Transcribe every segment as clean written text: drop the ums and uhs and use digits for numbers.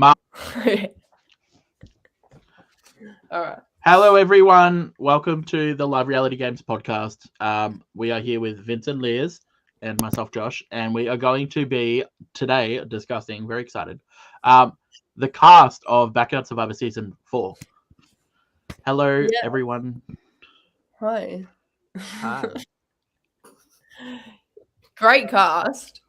All right. Hello, everyone. Welcome to the Live Reality Games podcast. We are here with Vincent Lears and myself, Josh, and we are going to be today discussing, very excited, the cast of Backyard Survivor Season 4. Hello, everyone. Hi. Hi. Great cast.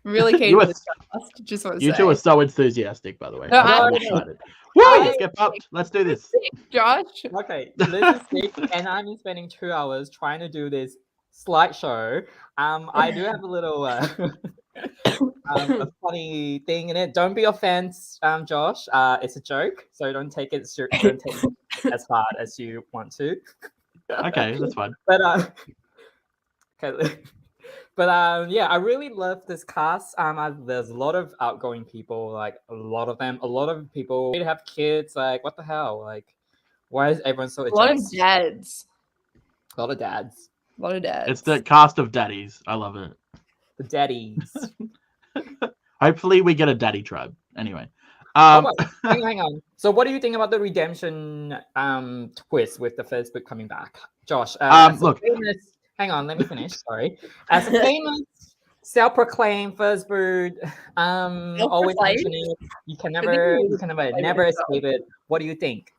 Really keen for this cast. Just want to say. You two are so enthusiastic, by the way. No, I'm excited. Woo! Let's get pumped. Let's do this. Josh. Okay, Liz is sick, and I'm spending 2 hours trying to do this slideshow. I do have a little a funny thing in it. Don't be offended, Josh. It's a joke, so don't take it as hard as you want to. Okay, that's fine. But okay. But yeah, I really love this cast. There's a lot of outgoing people, like a lot of people have kids. Like, what the hell? Like, why is everyone so A lot of dads. A lot of dads. It's the cast of daddies. I love it. The daddies. Hopefully, we get a daddy tribe. Anyway. Hang on. So, what do you think about the redemption twist with the first book coming back, Josh? Look. Hang on, let me finish. Sorry. As a famous, self-proclaimed first bird, always mentioning it, you can never escape it. What do you think?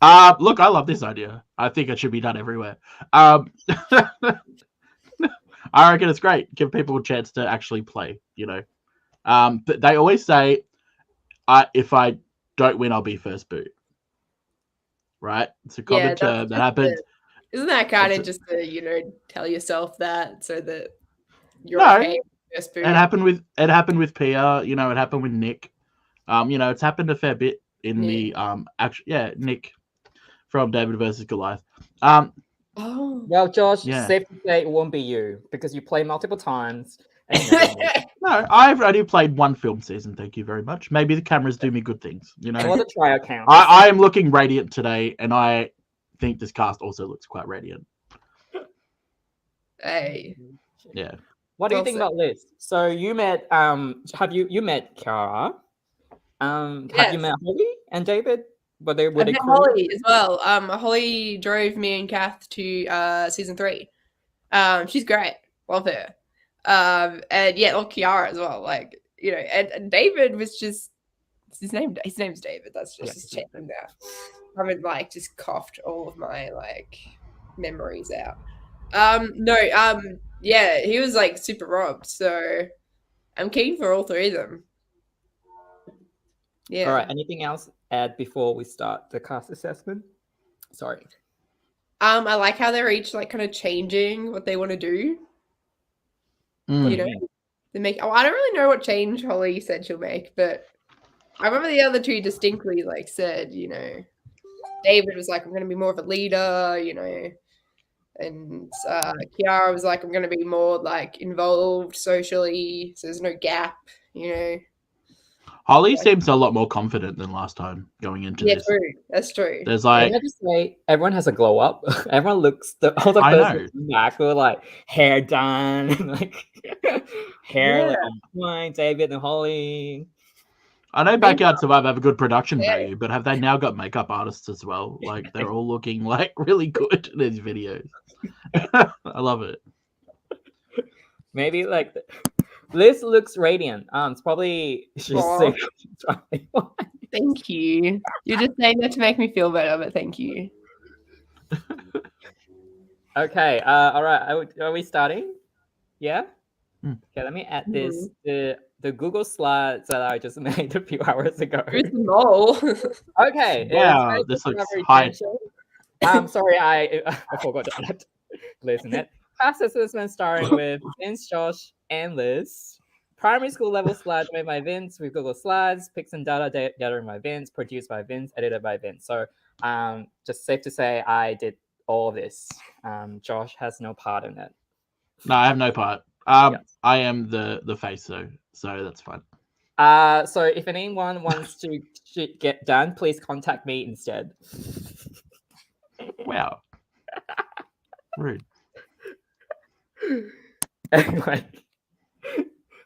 Look, I love this idea. I think it should be done everywhere. I reckon it's great. Give people a chance to actually play. But they always say, if I don't win, I'll be first boot. Right? It's a common term that happens. Isn't that kind of just to, tell yourself that so that you're okay with first boot? It happened with Pia, it happened with Nick. It's happened a fair bit in the Nick from David versus Goliath. Well, Josh, safe to say it won't be you because you play multiple times. No, I've only played one film season, thank you very much. Maybe the cameras do me good things, A lot of trial counts. I am looking radiant today, and I think this cast also looks quite radiant. Hey. Yeah. What do you think about Liz? So you met you met Kiara? Have you met Holly and David? Were they Holly as well. Holly drove me and Kath to season 3. She's great. Love her. And Kiara as well. Like, and David was just his name's David. That's just his name now. I haven't just coughed all of my memories out. He was super robbed, so I'm keen for all 3 of them. Yeah. All right. Anything else add before we start the cast assessment? Sorry. I like how they're each kind of changing what they want to do. They make. I don't really know what change Holly said she'll make, but I remember the other 2 distinctly said, David was I'm going to be more of a leader, and Kiara was I'm going to be more involved socially, so there's no gap, Holly seems a lot more confident than last time going into this. Yeah, true. That's true. There's Can I just say, everyone has a glow up. Everyone looks all the person back with hair done, and hair on point. David and Holly. I know Backyard Survivor have a good production value, but have they now got makeup artists as well? They're all looking really good in these videos. I love it. Maybe Liz looks radiant. It's probably she's sick. Thank you. You're just saying that to make me feel better, but thank you. Okay. All right. Are we starting? Yeah. Okay. Let me add this. The Google slides that I just made a few hours ago. Here's the mole. Okay. Wow, this looks high. Sorry, I forgot to add Liz in it. Past assessment starting with Vince, Josh, and Liz. Primary school level slides made by Vince with Google Slides. Pics and data gathered by Vince. Produced by Vince. Edited by Vince. So, just safe to say, I did all this. Josh has no part in it. No, I have no part. I am the face, so that's fine. So if anyone wants to get done, please contact me instead. Wow. Rude. Anyway,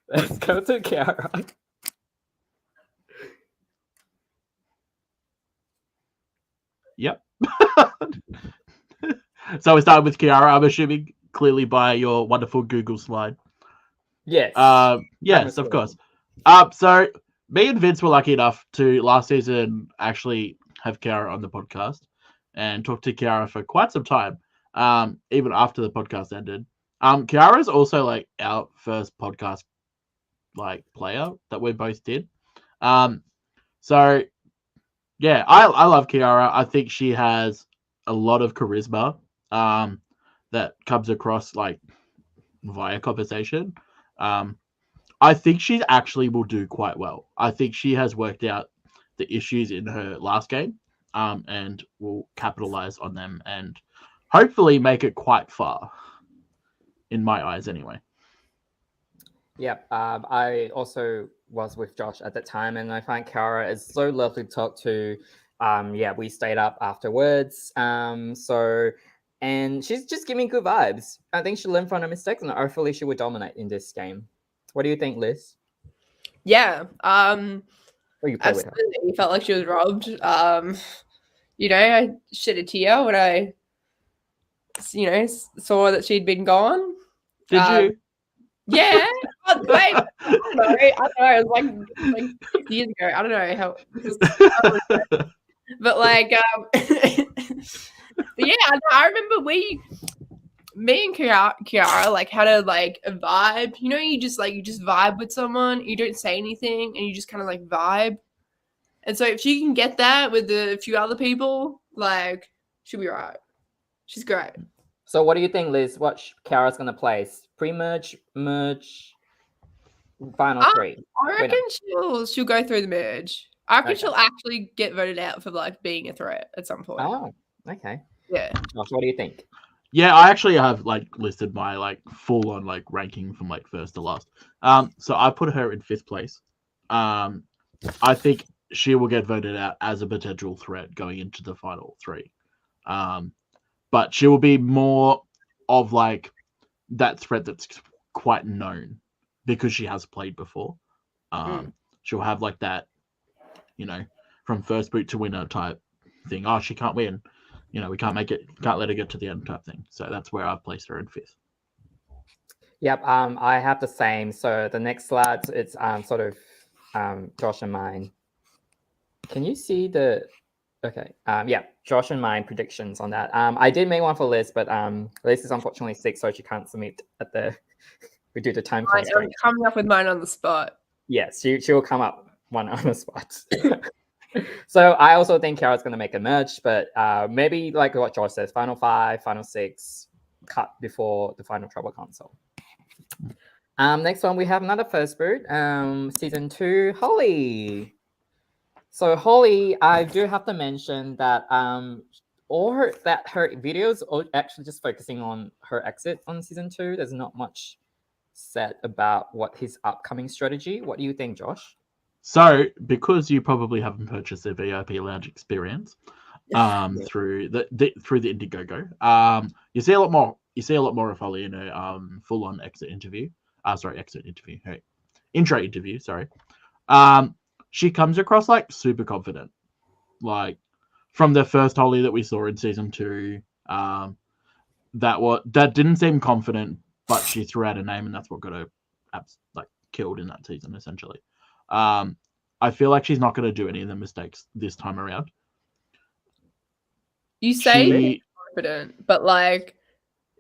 let's go to Kiara. Yep. So we started with Kiara, I'm assuming, clearly by your wonderful Google slide. Yes. Yes, of course. So me and Vince were lucky enough to last season actually have Kiara on the podcast and talk to Kiara for quite some time. Even after the podcast ended. Kiara is also like our first podcast like player that we both did. So yeah, I love Kiara. I think she has a lot of charisma that comes across like via conversation. I think she actually will do quite well. I think she has worked out the issues in her last game and will capitalize on them and hopefully make it quite far, in my eyes anyway. Yep. I also was with Josh at that time, and I find Kiara is so lovely to talk to. Yeah, we stayed up afterwards. And she's just giving good vibes. I think she learned from her mistakes, and hopefully she will dominate in this game. What do you think, Liz? Yeah. Or you play with her? Absolutely. Felt like she was robbed. I shed a tear when I, saw that she'd been gone. Did you? Yeah. I don't know. It was like 6 years ago. I don't know how. But like, but yeah, I remember me and Kiara like had a like a vibe. You just vibe with someone. You don't say anything, and you just kind of like vibe. And so if she can get that with a few other people, like she'll be right. She's great. So what do you think, Liz? What Kiara's gonna place? Pre-merge, merge, final three. I reckon she'll go through the merge. I reckon Okay. she'll actually get voted out for like being a threat at some point. Oh, okay. Yeah. Josh, what do you think? Yeah, I actually have like listed my like full on like ranking from like first to last. So I put her in 5th place. I think she will get voted out as a potential threat going into the final 3. But she will be more of like that threat that's quite known because she has played before. She'll have like that, from first boot to winner type thing. Oh, she can't win. We can't let her get to the end type thing. So that's where I've placed her in 5th. Yep. I have the same. So the next slide, it's sort of Josh and mine. Can you see the? Okay. Yeah, Josh and mine predictions on that. I did make one for Liz, but Liz is unfortunately sick, so she can't submit at the. We do the time constraint. I'm coming up with mine on the spot. Yes, she will come up one on the spot. So I also think Kiara's going to make a merge, but maybe like what Josh says, final 5, final 6, cut before the final trouble console. Next one, we have another first boot, season 2, Holly. So Holly, I do have to mention that her videos are actually just focusing on her exit on season 2. There's not much said about what his upcoming strategy. What do you think, Josh? So, because you probably haven't purchased a VIP lounge experience through the Indiegogo, you see a lot more. You see a lot more of Holly in a full-on exit interview. Intro interview. Sorry. She comes across like super confident, like from the first Holly that we saw in season 2. That didn't seem confident, but she threw out a name, and that's what got her like killed in that season essentially. I feel like she's not going to do any of the mistakes this time around. You say she's confident, but like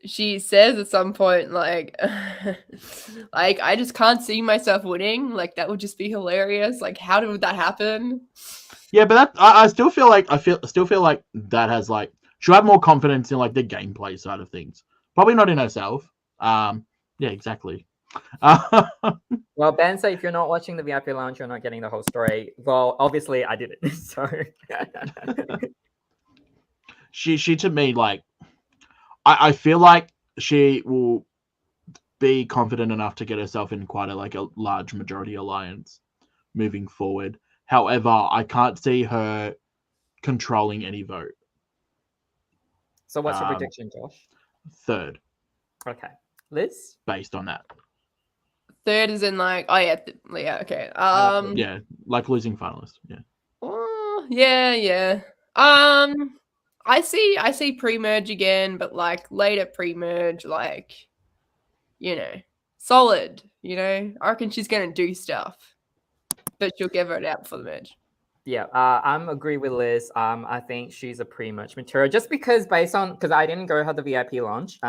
she says at some point, like, like I just can't see myself winning. Like that would just be hilarious. Like how would that happen? Yeah, but I still feel like that has like she'll have more confidence in like the gameplay side of things. Probably not in herself. Yeah, exactly. Well, Ben said if you're not watching the VIP lounge, you're not getting the whole story. Well, obviously I did it. So she to me, like I feel like she will be confident enough to get herself in quite a large majority alliance moving forward. However, I can't see her controlling any vote. So what's your prediction, Josh? 3rd. Okay. Liz? Based on that. 3rd is in like, oh yeah, okay. Yeah, like losing finalist. Yeah. Oh, yeah. I see pre-merge again, but like later pre-merge, like, you know, solid. You know, I reckon she's gonna do stuff, but she'll get voted out before the merge. Yeah, I'm agree with Liz. I think she's a pre-merge material just because because I didn't go to the VIP launch.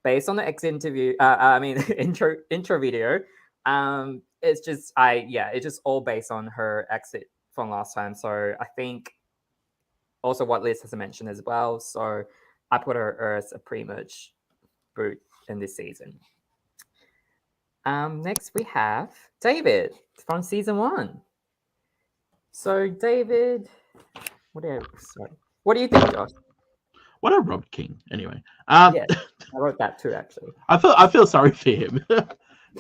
Based on the exit interview, I mean intro video, it's just it's just all based on her exit from last time. So I think also what Liz has mentioned as well. So I put her as a pre-merge boot in this season. Next we have David from season 1. So David, what do you think, Josh? What a Rob King, anyway. Yeah, I wrote that too, actually. I feel sorry for him.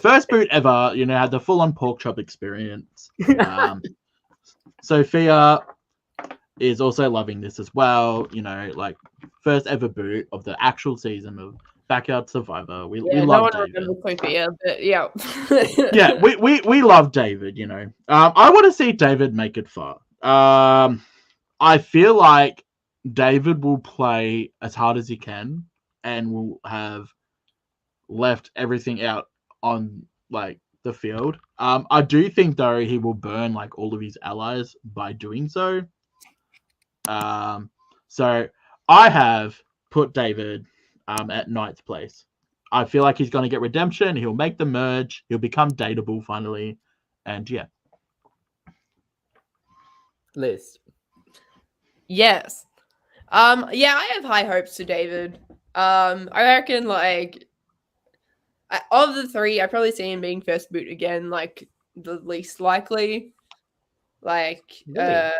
First boot ever, had the full-on pork chop experience. Sophia is also loving this as well. Like first ever boot of the actual season of Backyard Survivor. We love David. No one remembers Sophia, but yeah. Yeah, we love David. I want to see David make it far. I feel like David will play as hard as he can and will have left everything out on like the field. I do think though he will burn like all of his allies by doing so. So I have put David at ninth place. I feel like he's going to get redemption. He'll make the merge. He'll become dateable finally, and yeah. Liz. Yes. Yeah, I have high hopes for David. I reckon like of the three, I probably see him being first boot again, like the least likely. Like, Really?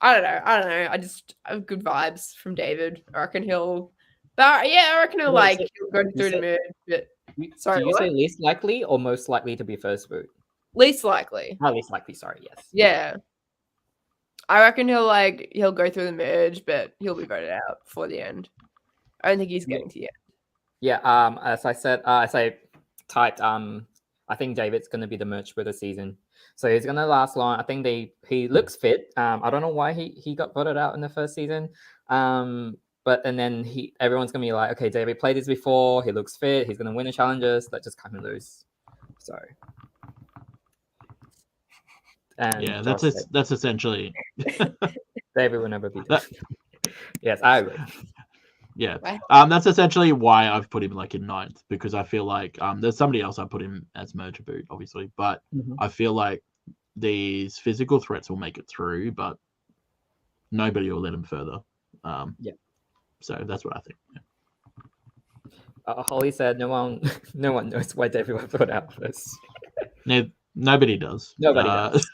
I don't know. I just have good vibes from David. I reckon he'll. But yeah, I reckon he'll he'll go through the merge. But sorry, do you say least likely or most likely to be first boot? Least likely. Oh, least likely. Sorry. Yes. Yeah. I reckon he'll go through the merge, but he'll be voted out before the end. I don't think he's getting to the end. Yeah. As I said, as I typed, I think David's going to be the merge for the season, so he's going to last long. I think he looks fit. I don't know why he got voted out in the first season. But and then everyone's going to be like, okay, David played this before. He looks fit. He's going to win the challenges. Let's just cut him loose. So. And yeah, that's essentially. David will never be that. Yes, I agree. Yeah, that's essentially why I've put him like in ninth, because I feel like there's somebody else I put him as merge boot, obviously, but I feel like these physical threats will make it through, but nobody will let him further. So that's what I think. Yeah. Holly said no one knows why David was put out first. Nobody does. Nobody does.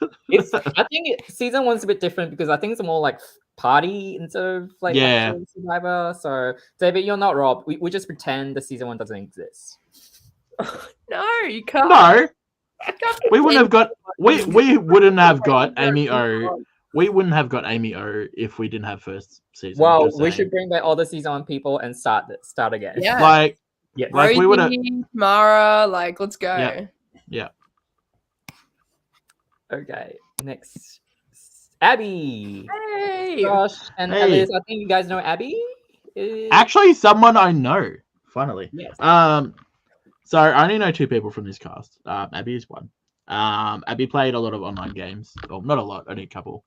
I think season 1's a bit different because I think it's more like party instead of like actual Survivor. So David, you're not Rob. We just pretend the season 1 doesn't exist. No, you can't. No, we wouldn't have got. We wouldn't have got Amy O. We wouldn't have got Amy O if we didn't have first season. Well, we should bring back all the season 1 people and start again. Yeah. Like we would have. Mara, like, let's go. Yeah. Okay, next, Abby. Hey, Josh and Liz. I think you guys know Abby. Actually, someone I know. Finally. Yes. So I only know 2 people from this cast. Abby is one. Abby played a lot of online games. Well, not a lot, only a couple.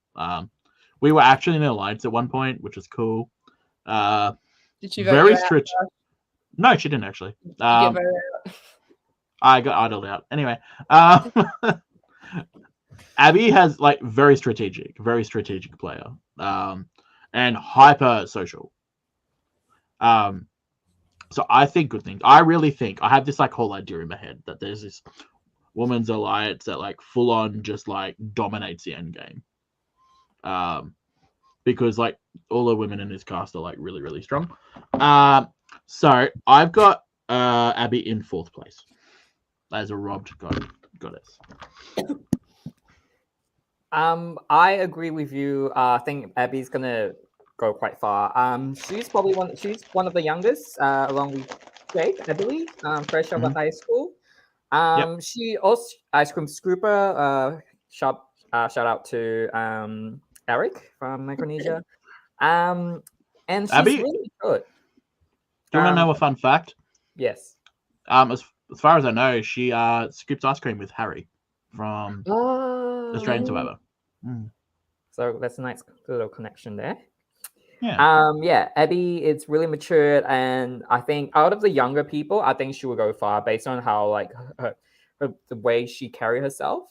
We were actually in an alliance at one point, which was cool. Did she vote very you strict? Out? No, she didn't actually. I got idled out. Anyway, Abby has like very strategic player, and hyper social. So I think good things. I really think I have this like whole idea in my head that there's this women's alliance that like full on just like dominates the end game. Because like all the women in this cast are like really, really strong. So I've got Abby in 4th place as a robbed goddess. I agree with you. I think Abby's gonna go quite far. She's probably one of the youngest, along with Jake, I believe. Fresh out of high school. She also ice cream scooper. Shout out to Eric from Micronesia. and she's Abby? really good. Do you want to know a fun fact? Yes. As far as I know, she scooped ice cream with Harry from Australian Survivor. So that's a nice little connection there. Yeah. Abby is really matured, and I think out of the younger people, I think she will go far based on how like her the way she carry herself.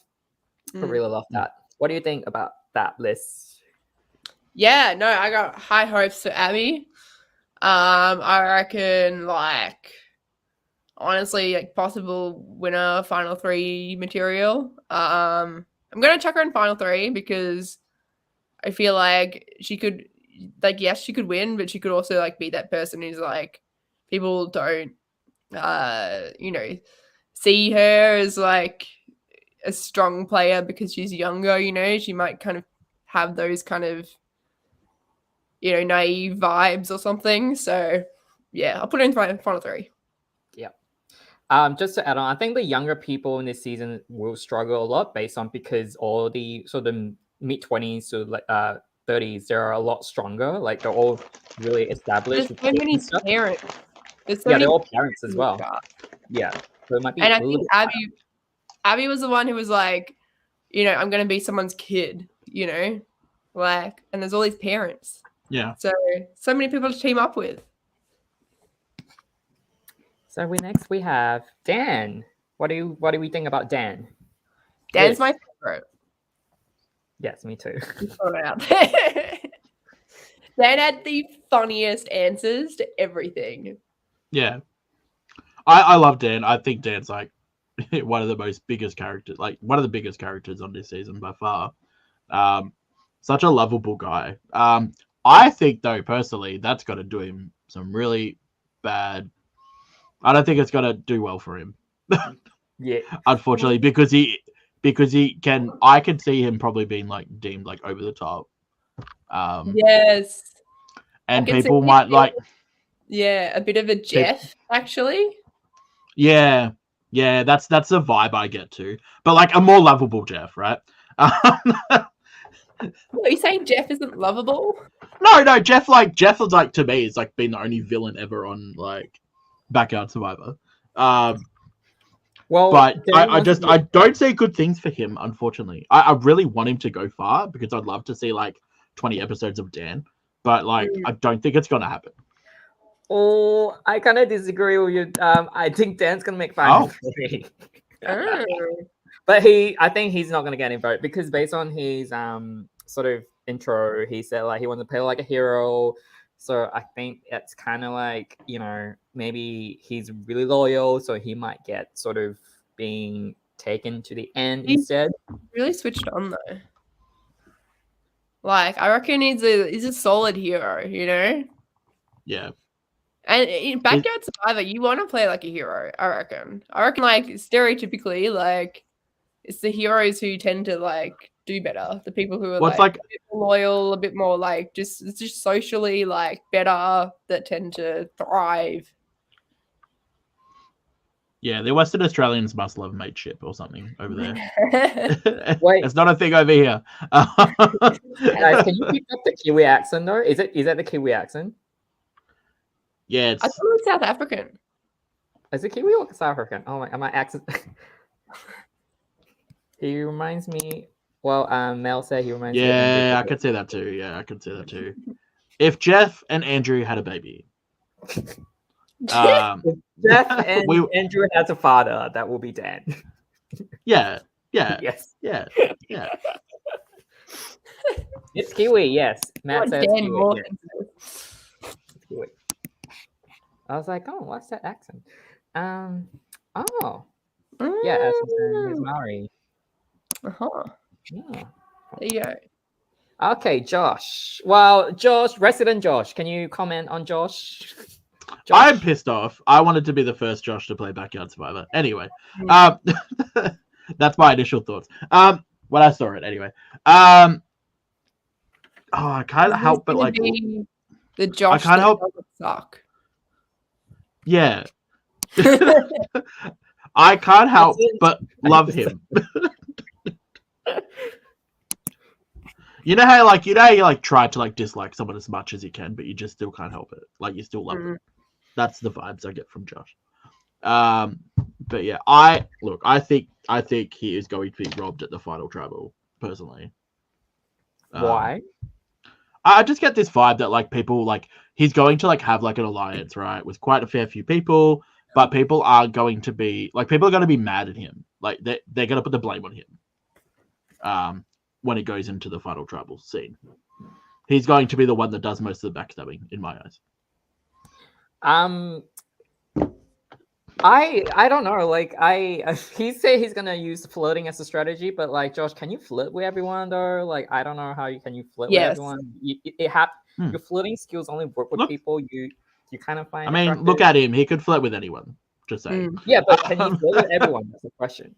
I really love that. What do you think about that, Liz? Yeah, no, I got high hopes for Abby. I reckon honestly, possible winner, final 3 material. I'm gonna chuck her in final 3 because I feel like she could, yes, she could win, but she could also be that person who's people don't, see her as a strong player because she's younger. She might kind of have those kind of, naive vibes or something. So yeah, I'll put her in final 3. Just to add on, I think the younger people in this season will struggle a lot because all the sort of mid-20s to 30s, they're a lot stronger. They're all really established. There's so many parents. They're all parents as well. Yeah, so it might be. And I think Abby was the one who was I'm going to be someone's kid. And there's all these parents. Yeah. So many people to team up with. So we have Dan. What do we think about Dan? Dan's my favorite. Yes, me too. Dan had the funniest answers to everything. Yeah. I love Dan. I think Dan's one of the biggest characters on this season by far. Such a lovable guy. I think though, personally, that's got to do him some really bad. I don't think it's gonna do well for him. Yeah. Unfortunately, because he can. I can see him probably being deemed over the top. Yes. And people might Yeah, a bit of a Jeff actually. Yeah, that's the vibe I get to, but a more lovable Jeff, right? Are you saying Jeff isn't lovable? No, Jeff is to me is been the only villain ever on Backyard Survivor. Well, but I don't see good things for him, unfortunately. I really want him to go far because I'd love to see 20 episodes of Dan, but I don't think it's gonna happen. Oh, I kind of disagree with you. I think Dan's gonna make final 3. But I think he's not gonna get any vote because based on his sort of intro, he said he wants to play like a hero. So I think it's kind of maybe he's really loyal, so he might get sort of being taken to the end instead. Really switched on though. I reckon he's a solid hero, Yeah. And in Backyard Survivor, you want to play like a hero, I reckon. Stereotypically, it's the heroes who tend to do better. The people who are a bit more loyal, a bit more just socially better, that tend to thrive. Yeah, the Western Australians must love mateship or something over there. Wait, it's not a thing over here. Guys, can you pick up the Kiwi accent though? Is that the Kiwi accent? Yeah, I thought it was South African. Is it Kiwi or South African? Oh my accent. He reminds me. Well, Mel said he reminds me. Yeah, I could say that too. If Jeff and Andrew had a baby. If Jeff and Andrew has a father, that will be Dan. Yeah. Yes. Yeah. It's Kiwi, yes. Matt says Kiwi. Yes. Kiwi. I was like, oh, what's that accent? Yeah, it's Maori. Uh-huh. Yeah. There you go. Okay, Josh. Well, resident Josh, can you comment on Josh? I'm pissed off. I wanted to be the first Josh to play Backyard Survivor. Anyway, that's my initial thoughts. When I saw it, anyway. I can't help but the Josh. I can't help. Suck. Yeah. I can't help but love him. You know how you try to dislike someone as much as you can, but you just still can't help it. Like you still love it. That's the vibes I get from Josh. But yeah, I think he is going to be robbed at the final tribal. Personally, Why? I just get this vibe that people he's going to have an alliance, right, with quite a fair few people, but people are going to be mad at him. They're going to put the blame on him. When it goes into the final tribal scene, he's going to be the one that does most of the backstabbing, in my eyes. I don't know. He said he's gonna use flirting as a strategy, but Josh, can you flirt with everyone though? I don't know how you flirt with everyone. Your flirting skills only work with people you kind of find. I mean, attractive. look at him. He could flirt with anyone. Just saying. Yeah, but can you flirt with everyone? That's the question.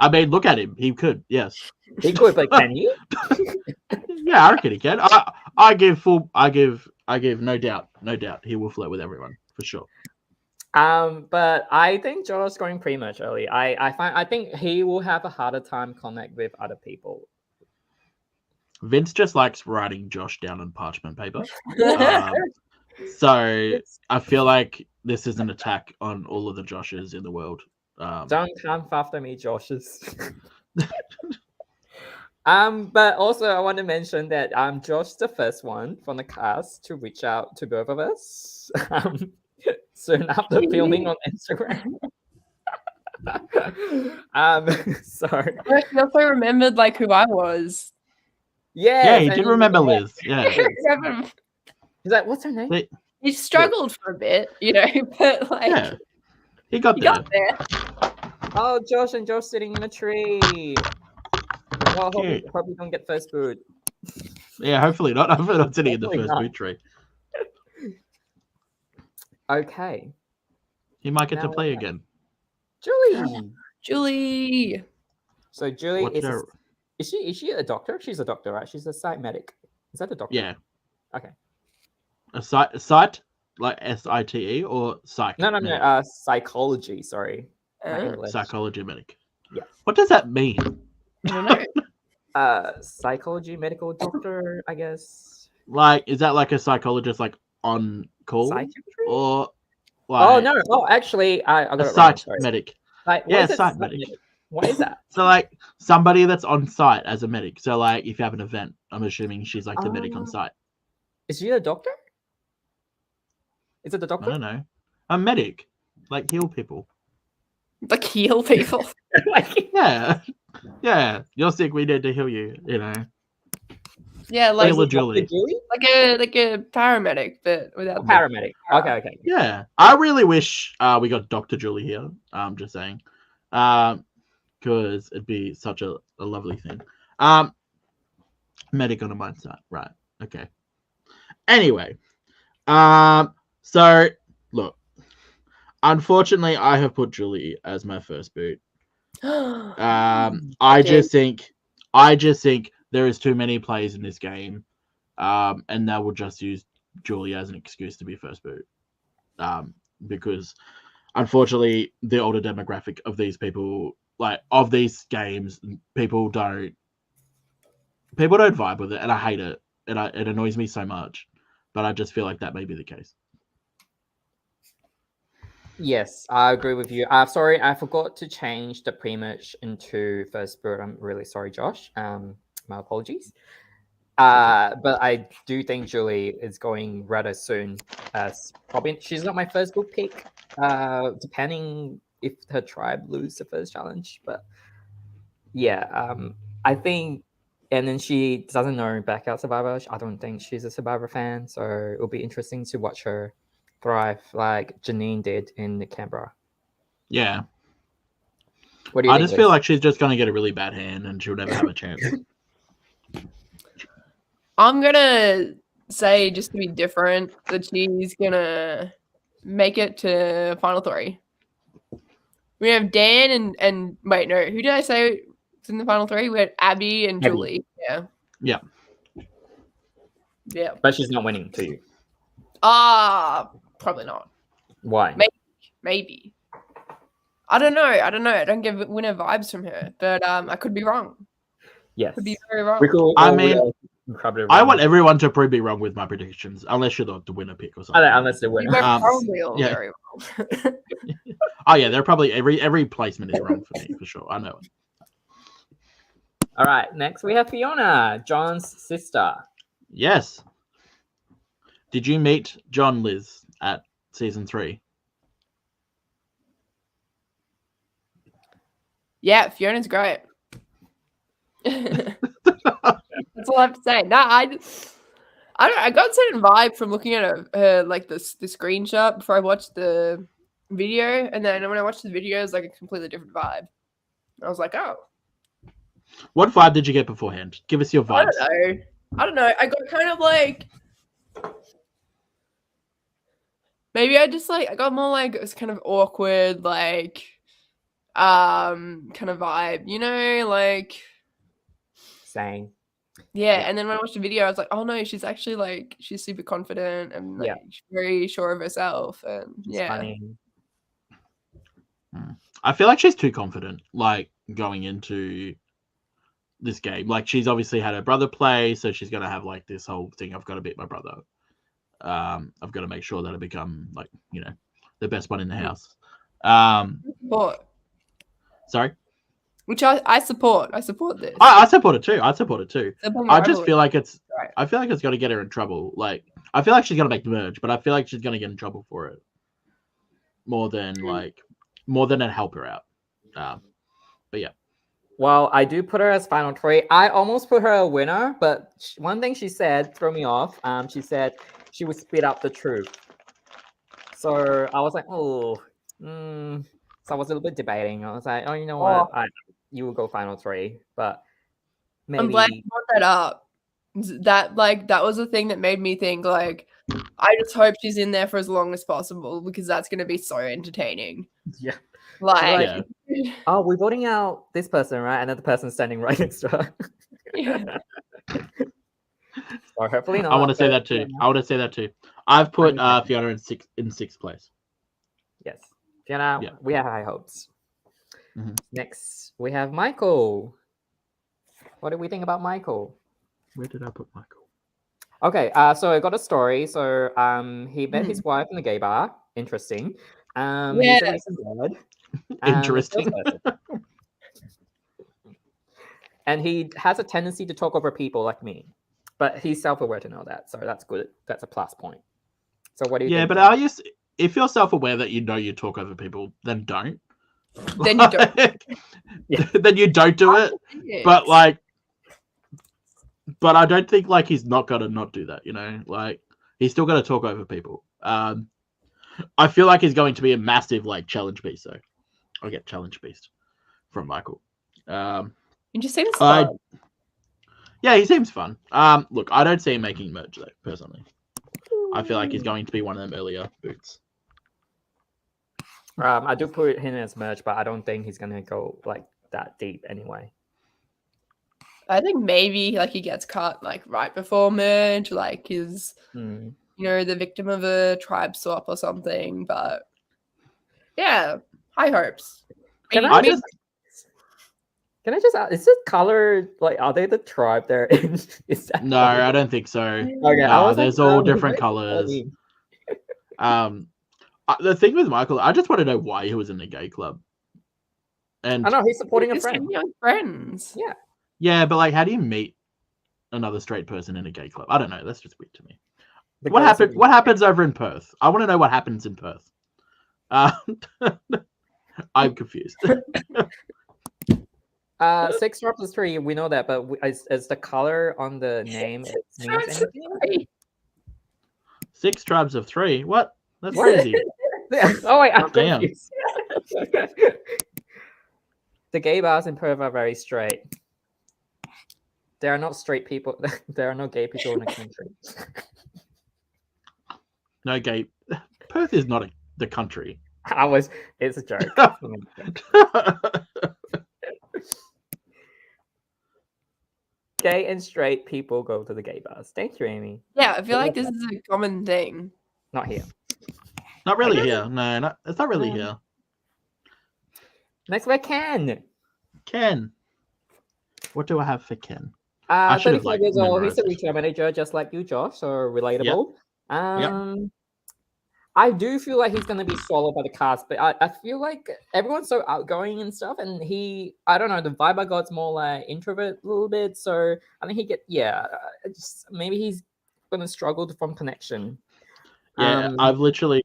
I mean, look at him. He could. Yes. He could, but can you? Yeah, I reckon he can. I give no doubt he will flirt with everyone for sure. But I think Josh going pretty much early. I think he will have a harder time connect with other people. Vince just likes writing Josh down on parchment paper. So I feel like this is an attack on all of the Joshes in the world. Don't come after me, Joshes. But also I want to mention that Josh the first one from the cast to reach out to both of us. Soon after filming on Instagram. Sorry. He also remembered who I was. Yeah, he did remember Liz. Yeah. He's like, what's her name? He struggled for a bit, but yeah, he got there. Oh, Josh and Josh sitting in a tree. Well, hope you don't get first boot. Yeah, hopefully not. I'm not sitting in the first boot tree. Okay. He might get to play again. Julie. So Julie is she a doctor? She's a doctor, right? She's a site medic. Is that a doctor? Yeah. Okay. A site like SITE or psych? No. Psychology. Sorry. Psychology medic. Yeah. What does that mean? I don't know. Psychology medical doctor, I guess. Is that a psychologist on call? Psychiatry? Or oh no! Oh, actually, I got it site wrong. medic. Site medic. What is that? So somebody that's on site as a medic. So if you have an event, I'm assuming she's the medic on site. Is she a doctor? Is it the doctor? I don't know. A medic, heal people. Heal people. Yeah. You're sick. We need to heal you. Yeah, Julie. like a paramedic, but without paramedic. Okay. Yeah, I really wish we got Dr. Julie here. I'm just saying, because it'd be such a lovely thing. Medic on a mindset, right? Okay. Anyway, so look, unfortunately, I have put Julie as my first boot. I just think there is too many plays in this game, and they will just use Julie as an excuse to be first boot, because unfortunately the older demographic of these people, of these games, people don't vibe with it, and I hate it, and it annoys me so much, but I just feel like that may be the case. Yes, I agree with you. Sorry, I forgot to change the pre-match into first boot. I'm really sorry, Josh. My apologies. But I do think Julie is going rather soon. Probably she's not my first book pick. Depending if her tribe lose the first challenge, but yeah, I think. And then she doesn't know Blackout Survivor. I don't think she's a Survivor fan, so it'll be interesting to watch her thrive like Janine did in Canberra. Yeah. What do you think, just feel like she's just going to get a really bad hand and she'll never have a chance. I'm going to say, just to be different, that she's going to make it to Final 3. We have Dan and wait, no, who did I say was in the Final 3? We had Abby and Julie. Yeah. But she's not winning to you. Probably not. Why? Maybe. I don't know. I don't get winner vibes from her, but I could be wrong. Yes. Could be very wrong. Probably I wrong. want everyone to probably be wrong with my predictions, unless you're the winner pick or something. Unless the You winner. both Um, probably all yeah. very well. Oh yeah, they're probably every placement is wrong for me for sure. I know it. All right, next we have Fiona, John's sister. Yes. Did you meet John, Liz, at season 3? Yeah, Fiona's great. That's all I have to say. No, I don't. I got a certain vibe from looking at her like the screenshot before I watched the video, and then when I watched the video, it was like a completely different vibe. I was like, oh, What vibe did you get beforehand? Give us your I vibes. don't know. I got kind of like maybe I got more like it was kind of awkward, like kind of vibe, you know, like Saying. yeah. Yeah. And then when I watched the video, I was like, oh no, she's actually like she's super confident and like she's very sure of herself, and She's funny. I feel like she's too confident, like going into this game. Like she's obviously had her brother play, so she's gonna have like this whole thing. I've got to beat my brother. I've got to make sure that I become like the best one in the house. Support. Sorry. Which I support. I support this. I support it too. I support it too. I just feel like it's. Right. I feel like it's going to get her in trouble. Like I feel like she's going to make the merge, but I feel like she's going to get in trouble for it more than it help her out. But yeah. Well, I do put her as final 3. I almost put her a winner, but one thing she said threw me off. She said she would speed up the truth. So I was like, oh. So I was a little bit debating. I was like, oh, you know what? You will go final 3, but maybe. I'm glad you brought that up. That was the thing that made me think like I just hope she's in there for as long as possible because that's going to be so entertaining. Yeah. Like, oh, we're voting out this person, right? Another person standing right next to her. Yeah. Or hopefully not. I want to say that too. I've put Fiona in sixth place. Yes. Fiona, we have high hopes. Mm-hmm. Next, we have Michael. What do we think about Michael? Where did I put Michael? Okay, so I got a story. So he met his wife in the gay bar. Interesting. He's a recent dad. Interesting. And he has a tendency to talk over people like me. But he's self-aware to know that. So that's good. That's a plus point. So what do you think? Yeah, but if you're self-aware that you know you talk over people, then don't. Then you don't. Then you don't do it. But I don't think like he's not gonna not do that, like he's still gonna talk over people. I feel like he's going to be a massive like challenge beast, so I'll get challenge beast from Michael. He just seems fun. Yeah, he seems fun. Look, I don't see him making merge though, personally. I feel like he's going to be one of them earlier boots. I do put him as merge, but I don't think he's gonna go like that deep anyway. I think maybe like he gets cut like right before merge, like he's the victim of a tribe swap or something. But yeah, high hopes. Can I just ask, is this color like are they the tribe they're in? No, I don't think so. Okay, there's all different colors. The thing with Michael, I just want to know why he was in the gay club. And I know he's supporting a friend. Young friends. Yeah. Yeah, but like, how do you meet another straight person in a gay club? I don't know. That's just weird to me. What happens over in Perth? I want to know what happens in Perth. I'm confused. 6 drops is 3. We know that, but as the color on the name, it means anything? 6 tribes of 3. What? That's crazy. Oh wait, I'm damn. confused. The gay bars in Perth are very straight. There are not straight people. There are no gay people in the country. No gay. Perth is not the country. It's a joke. Gay and straight people go to the gay bars. Thank you, Amy. Yeah, I feel like this is a common thing. Not here. Not really here. No, it's not really here. Next, we have Ken. Ken. What do I have for Ken? I should have 35 years old. He's memorized a it. retail manager, just like you, Josh. So relatable. Yep. I do feel like he's going to be swallowed by the cast, but I feel like everyone's so outgoing and stuff, and I don't know, the vibe I got's more like introvert a little bit, so I think maybe he's going to struggle to form connection. Yeah, I've literally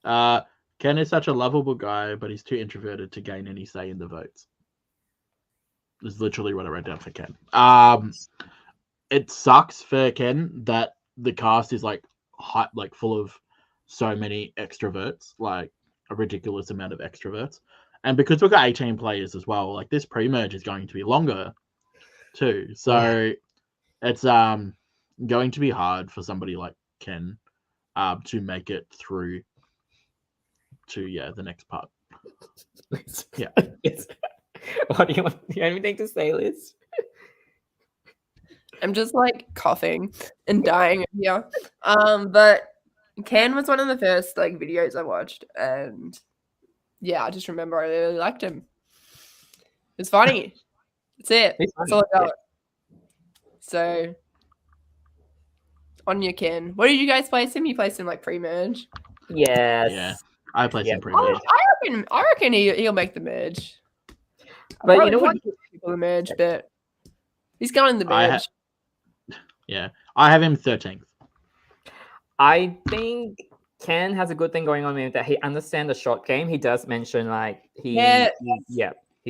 Ken is such a lovable guy, but he's too introverted to gain any say in the votes. Is literally what I wrote down for Ken. It sucks for Ken that the cast is like full of so many extroverts, like a ridiculous amount of extroverts. And because we've got 18 players as well, like this pre-merge is going to be longer too. So it's going to be hard for somebody like Ken to make it through to the next part. Yeah. What do you have anything to say, Liz? I'm just like coughing and dying here. But Ken was one of the first like videos I watched, and I just remember I really liked him. It's funny. That's it. That's all I got. So on your Ken. What did you guys place him? You placed him like pre-merge. Yes. Yeah. I placed him pre-merge. I reckon he'll make the merge. But you know what? People the merge, but he's going in the merge. I have him 13th. I think Ken has a good thing going on with that. He understands the short game. He does mention like he's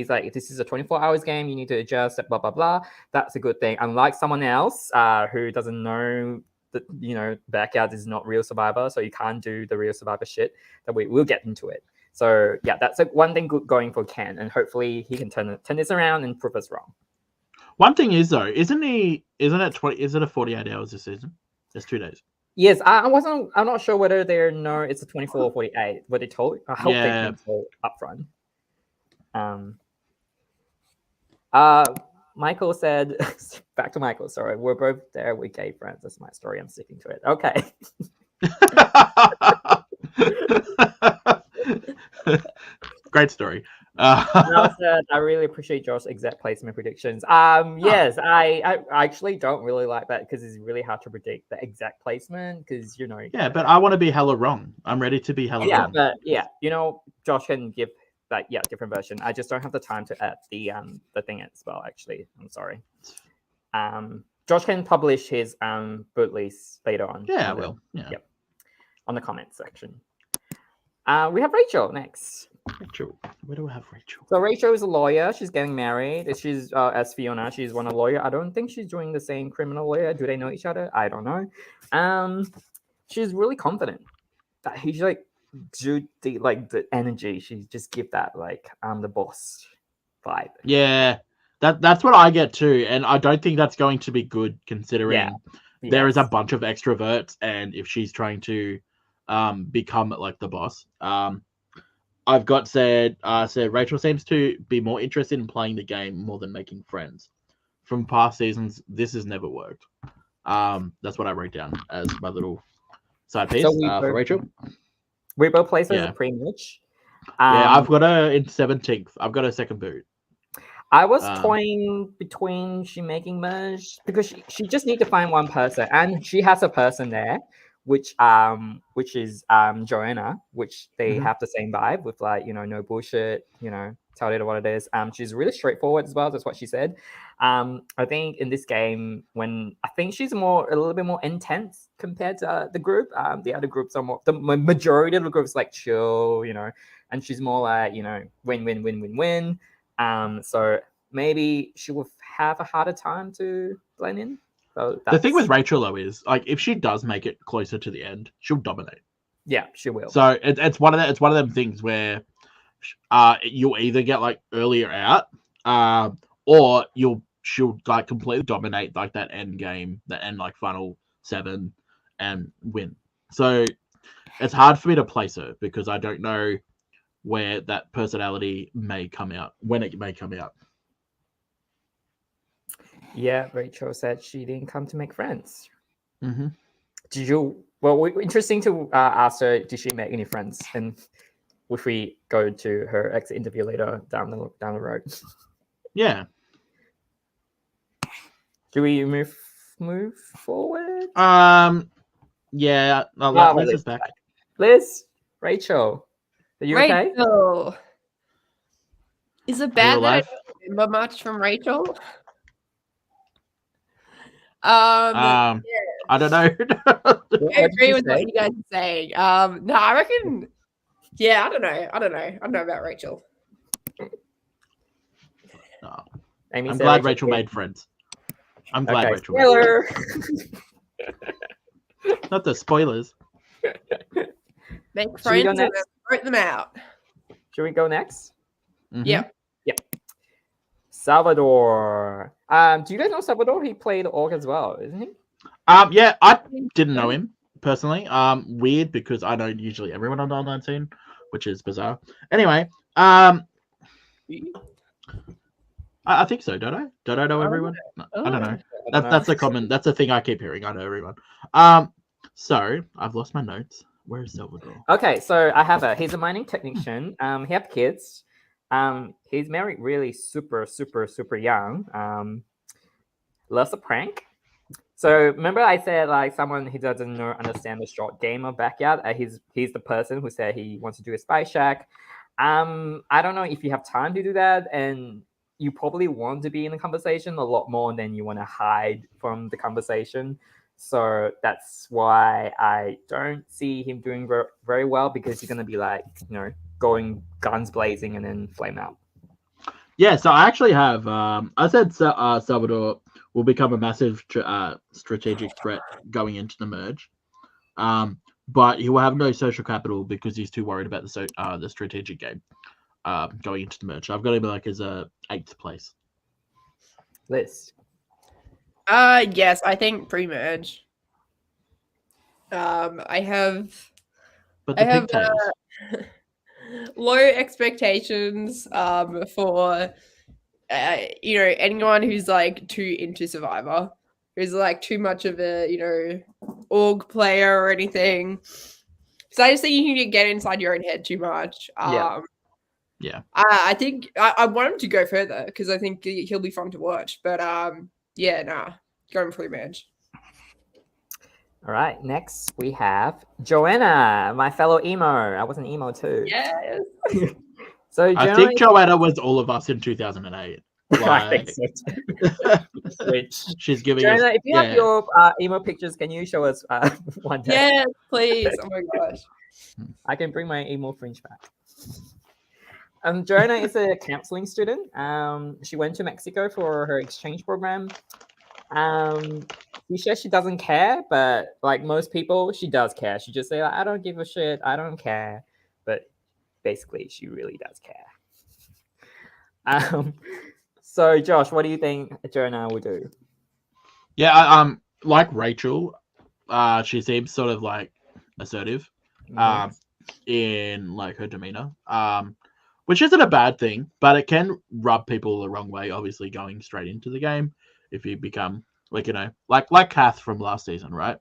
like, this is a 24 hours game. You need to adjust, blah, blah, blah. That's a good thing. Unlike someone else who doesn't know that, Backyard is not real Survivor. So you can't do the real Survivor shit. That we'll get into it. So that's one thing good going for Ken. And hopefully he can turn this around and prove us wrong. One thing is though, isn't it a 48 hours this season? It's 2 days. Yes, I'm not sure whether it's a 24 or 48. What they told. I hope they told upfront. Michael said, back to Michael, sorry, we're both there with gay friends. That's my story. I'm sticking to it. Okay. Great story. I really appreciate Josh's exact placement predictions. Yes, I actually don't really like that because it's really hard to predict the exact placement because Yeah, but I want to be hella wrong. I'm ready to be hella wrong. But Josh can give that different version. I just don't have the time to add the thing as well. Actually, I'm sorry. Josh can publish his boot list later on. Yeah, I will. Yeah. Yep. On the comments section. We have Rachel next. Rachel. Where do I have Rachel? So Rachel is a lawyer. She's getting married. She's as Fiona. She's one a lawyer. I don't think she's doing the same criminal lawyer. Do they know each other? I don't know. She's really confident. That he's like the energy. She just give that like the boss vibe. Yeah, that's what I get too, and I don't think that's going to be good considering there is a bunch of extroverts, and if she's trying to become like the boss. I've got said Rachel seems to be more interested in playing the game more than making friends. From past seasons, this has never worked. That's what I wrote down as my little side piece for Rachel. We both placed her as a pre-merge. I've got her in 17th. I've got her second boot. I was toying between she making merge because she just need to find one person, and she has a person there, which is Joanna, which they have the same vibe with like no bullshit, tell it what it is. She's really straightforward as well. That's what she said. I think in this game, I think she's a little bit more intense compared to the group. The other groups are more. The majority of the groups like chill, and she's more like win win win win win. So maybe she will have a harder time to blend in. So the thing with Rachel though is like if she does make it closer to the end, she'll dominate. Yeah, she will. So it's one of them things where you'll either get like earlier out, or she'll like completely dominate like that end game, the end like final 7 and win. So it's hard for me to place her because I don't know where that personality may come out, when it may come out. Yeah, Rachel said she didn't come to make friends. Mm-hmm. Interesting to ask her, did she make any friends? And if we go to her exit interview later down the road. Yeah. Do we move forward? Yeah. Liz is back. Liz, Rachel, are you okay? Rachel. Is it Are you bad that I alive? don't remember much from Rachel? I don't know. I What did agree you with what say? you guys are saying. No, I reckon. Yeah, I don't know about Rachel. No. Amy I'm said glad Rachel did. made friends. I'm glad Okay, Rachel made friends. spoiler. Not the spoilers. Make Should we friends go and then next? vote them out. Should we go next? Mhm. Yeah. Salvador. Do you guys know Salvador? He played Orc as well, isn't he? Yeah, I didn't know him personally. Weird because I know usually everyone on the online scene, which is bizarre. Anyway, I think so. Don't I? Don't I know everyone? No, I don't know. That's a common. That's a thing I keep hearing. I know everyone. So I've lost my notes. Where is Salvador? Okay, so I have he's a mining technician. He have kids. He's married really super young. Loves a prank. So remember I said like someone he doesn't understand the short game of backyard. He's the person who said he wants to do a spy shack. I don't know if you have time to do that, and you probably want to be in the conversation a lot more than you want to hide from the conversation. So that's why I don't see him doing very well, because you're gonna be like, going guns blazing and then flame out. Yeah, so I actually have. I said Salvador will become a massive strategic threat going into the merge, but he will have no social capital because he's too worried about the strategic game going into the merge. So I've got him like as a 8th place. Liz. Yes, I think pre-merge. I have Pigtails. low expectations for anyone who's like too into Survivor, who's like too much of a org player or anything. So I just think you can get inside your own head too much. Yeah. I think I want him to go further because I think he'll be fun to watch. But going pre-merge. All right, next we have Joanna, my fellow emo. I was an emo too. Yes. So I think Joanna was all of us in 2008. I think so too. Which she's giving Joanna, us. if you have your emo pictures, can you show us one day? Yes, please. Oh my gosh. I can bring my emo fringe back. Joanna is a counseling student. She went to Mexico for her exchange program. She says she doesn't care, but like most people, she does care. She just say, like, I don't give a shit, I don't care. But basically, she really does care. So Josh, what do you think Joanna will do? Yeah, like Rachel, she seems sort of like assertive, in like her demeanor, which isn't a bad thing, but it can rub people the wrong way. Obviously, going straight into the game, if you become like Kath from last season, right?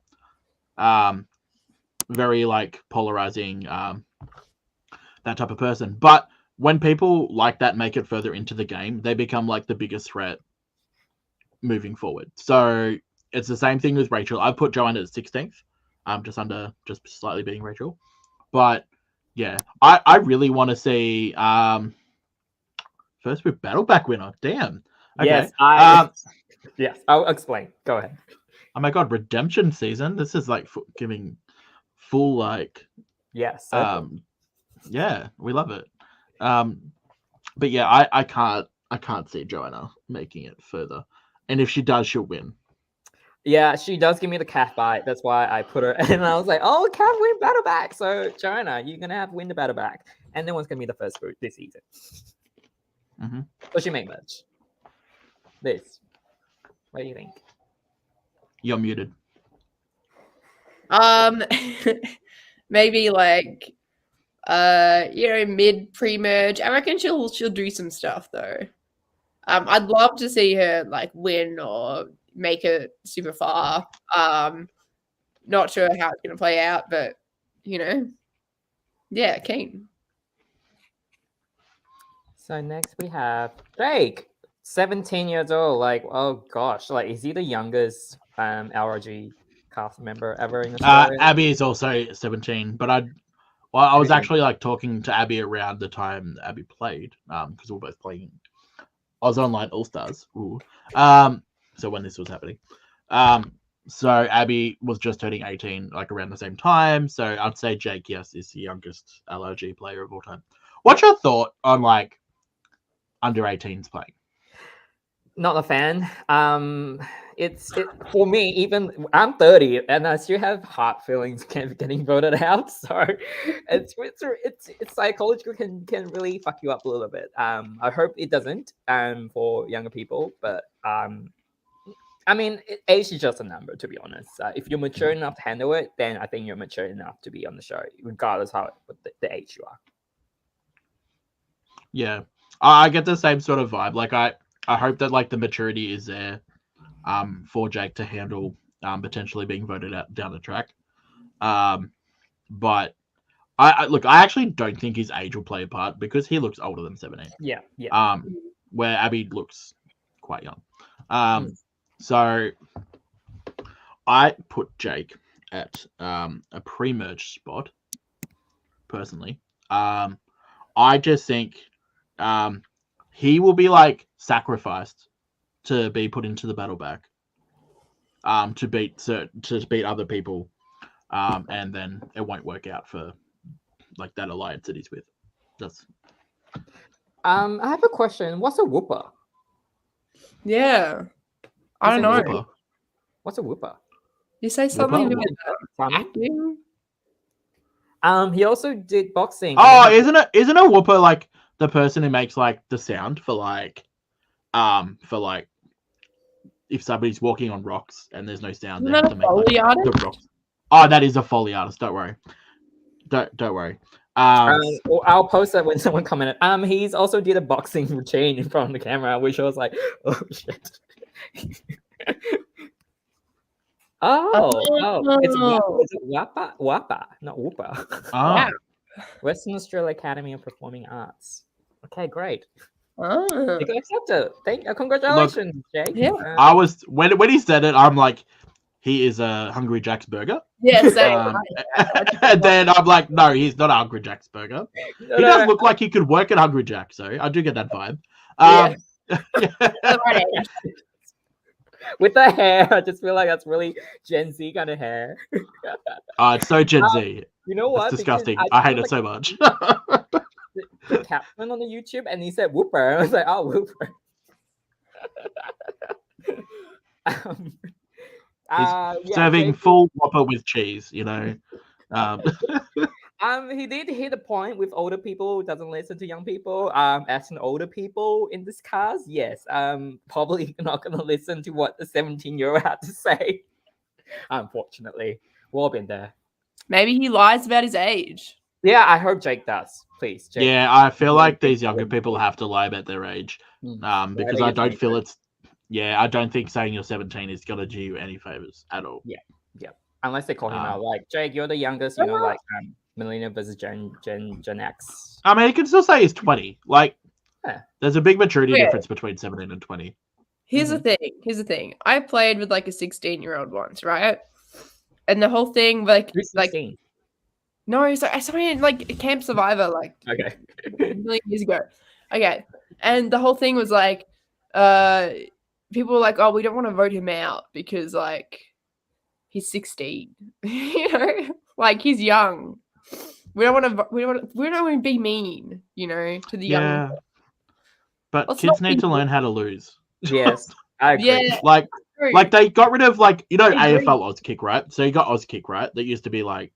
Very like polarizing, that type of person. But when people like that make it further into the game, they become like the biggest threat moving forward. So it's the same thing with Rachel. I put Joanna at 16th, just slightly beating Rachel. But yeah, I really want to see first with Battleback winner. Damn. Okay. Yes, I'll explain. Go ahead. Oh my god, redemption season. This is like giving full like. Yes. Yeah, we love it. But yeah, I can't see Joanna making it further. And if she does, she'll win. Yeah, she does give me the calf bite. That's why I put her. And I was like, oh, calf win Battleback. So, Joanna, you're going to win the Battleback. And then one's going to be the first fruit this season. Mm-hmm. So she made merch. This. What do you think? You're muted. Maybe like mid pre-merge. I reckon she'll do some stuff though. I'd love to see her like win or make it super far. Not sure how it's gonna play out, but yeah, keen. So next we have Jake. 17 years old. Like, oh gosh, like is he the youngest LRG cast member ever in Australia? Abby is also 17, but I was 17. actually like talking to Abby around the time Abby played, because we were both playing Oz Online All Stars. So when this was happening, so Abby was just turning 18, like around the same time. So I'd say Jake, yes, is the youngest LRG player of all time. What's your thought on like under 18s playing? Not a fan. It's for me. Even I'm 30, and I still have heart feelings getting voted out. So it's psychological can really fuck you up a little bit. I hope it doesn't. For younger people, but I mean, age is just a number. To be honest, if you're mature enough to handle it, then I think you're mature enough to be on the show, regardless how the age you are. Yeah, I get the same sort of vibe. Like I hope that like the maturity is there for Jake to handle potentially being voted out down the track. But I look, I actually don't think his age will play a part because he looks older than 17. Yeah. Where Abby looks quite young. So I put Jake at a pre-merge spot personally. I just think he will be like sacrificed to be put into the battle back to beat other people, and then it won't work out for like that alliance that he's with. That's I have a question. What's a whooper? Yeah. I don't know. Whooper. What's a whooper? You say something Whooper? about acting? He also did boxing. Oh, isn't a whooper like the person who makes like the sound for like if somebody's walking on rocks and there's no sound, they have to make like the rocks. Oh, that is a Foley artist. Don't worry. Don't worry. I'll post that when someone commented. He's also did a boxing routine in front of the camera, which I was like, oh shit. It's Wapa, not Whooper. Oh. Western Australia Academy of Performing Arts. Okay, great. Oh. You got accepted. Congratulations, Jake. Yeah. I was when he said it, I'm like, he is a Hungry Jack's burger. Yeah, same. And then I'm like, no, he's not a Hungry Jack's burger. He does look like he could work at Hungry Jack, so I do get that vibe. With the hair, I just feel like that's really Gen Z kind of hair. It's so Gen Z. You know what? It's disgusting. I hate it so much. The caption on the YouTube, and he said "whooper." I was like, "Oh, whooper." Serving full Whopper with cheese, you know. He did hit a point with older people who doesn't listen to young people. As an older people in this cast, yes, probably not gonna listen to what the 17-year-old had to say. Unfortunately, we've all been there. Maybe he lies about his age. Yeah, I hope Jake does. Please, Jake. Yeah, I feel like these younger people have to lie about their age, because I don't feel it's. Yeah, I don't think saying you're 17 is gonna do you any favors at all. Yeah. Unless they call him out, like Jake, you're the youngest. You know, like Millennial versus Gen X. I mean, you can still say he's 20. Like, there's a big maturity difference between 17 and 20. Here's the thing. I played with like a 16-year-old once, right? And the whole thing, like no, sorry, like Camp Survivor, like okay, a million years ago. Okay, and the whole thing was like, people were like, "Oh, we don't want to vote him out because like he's 16, you know, like he's young. We don't want to be mean, you know, to the young." But kids need to learn how to lose. Yes, I agree. Yeah, like they got rid of like, you know, AFL Auskick, right? So you got Auskick, right? That used to be like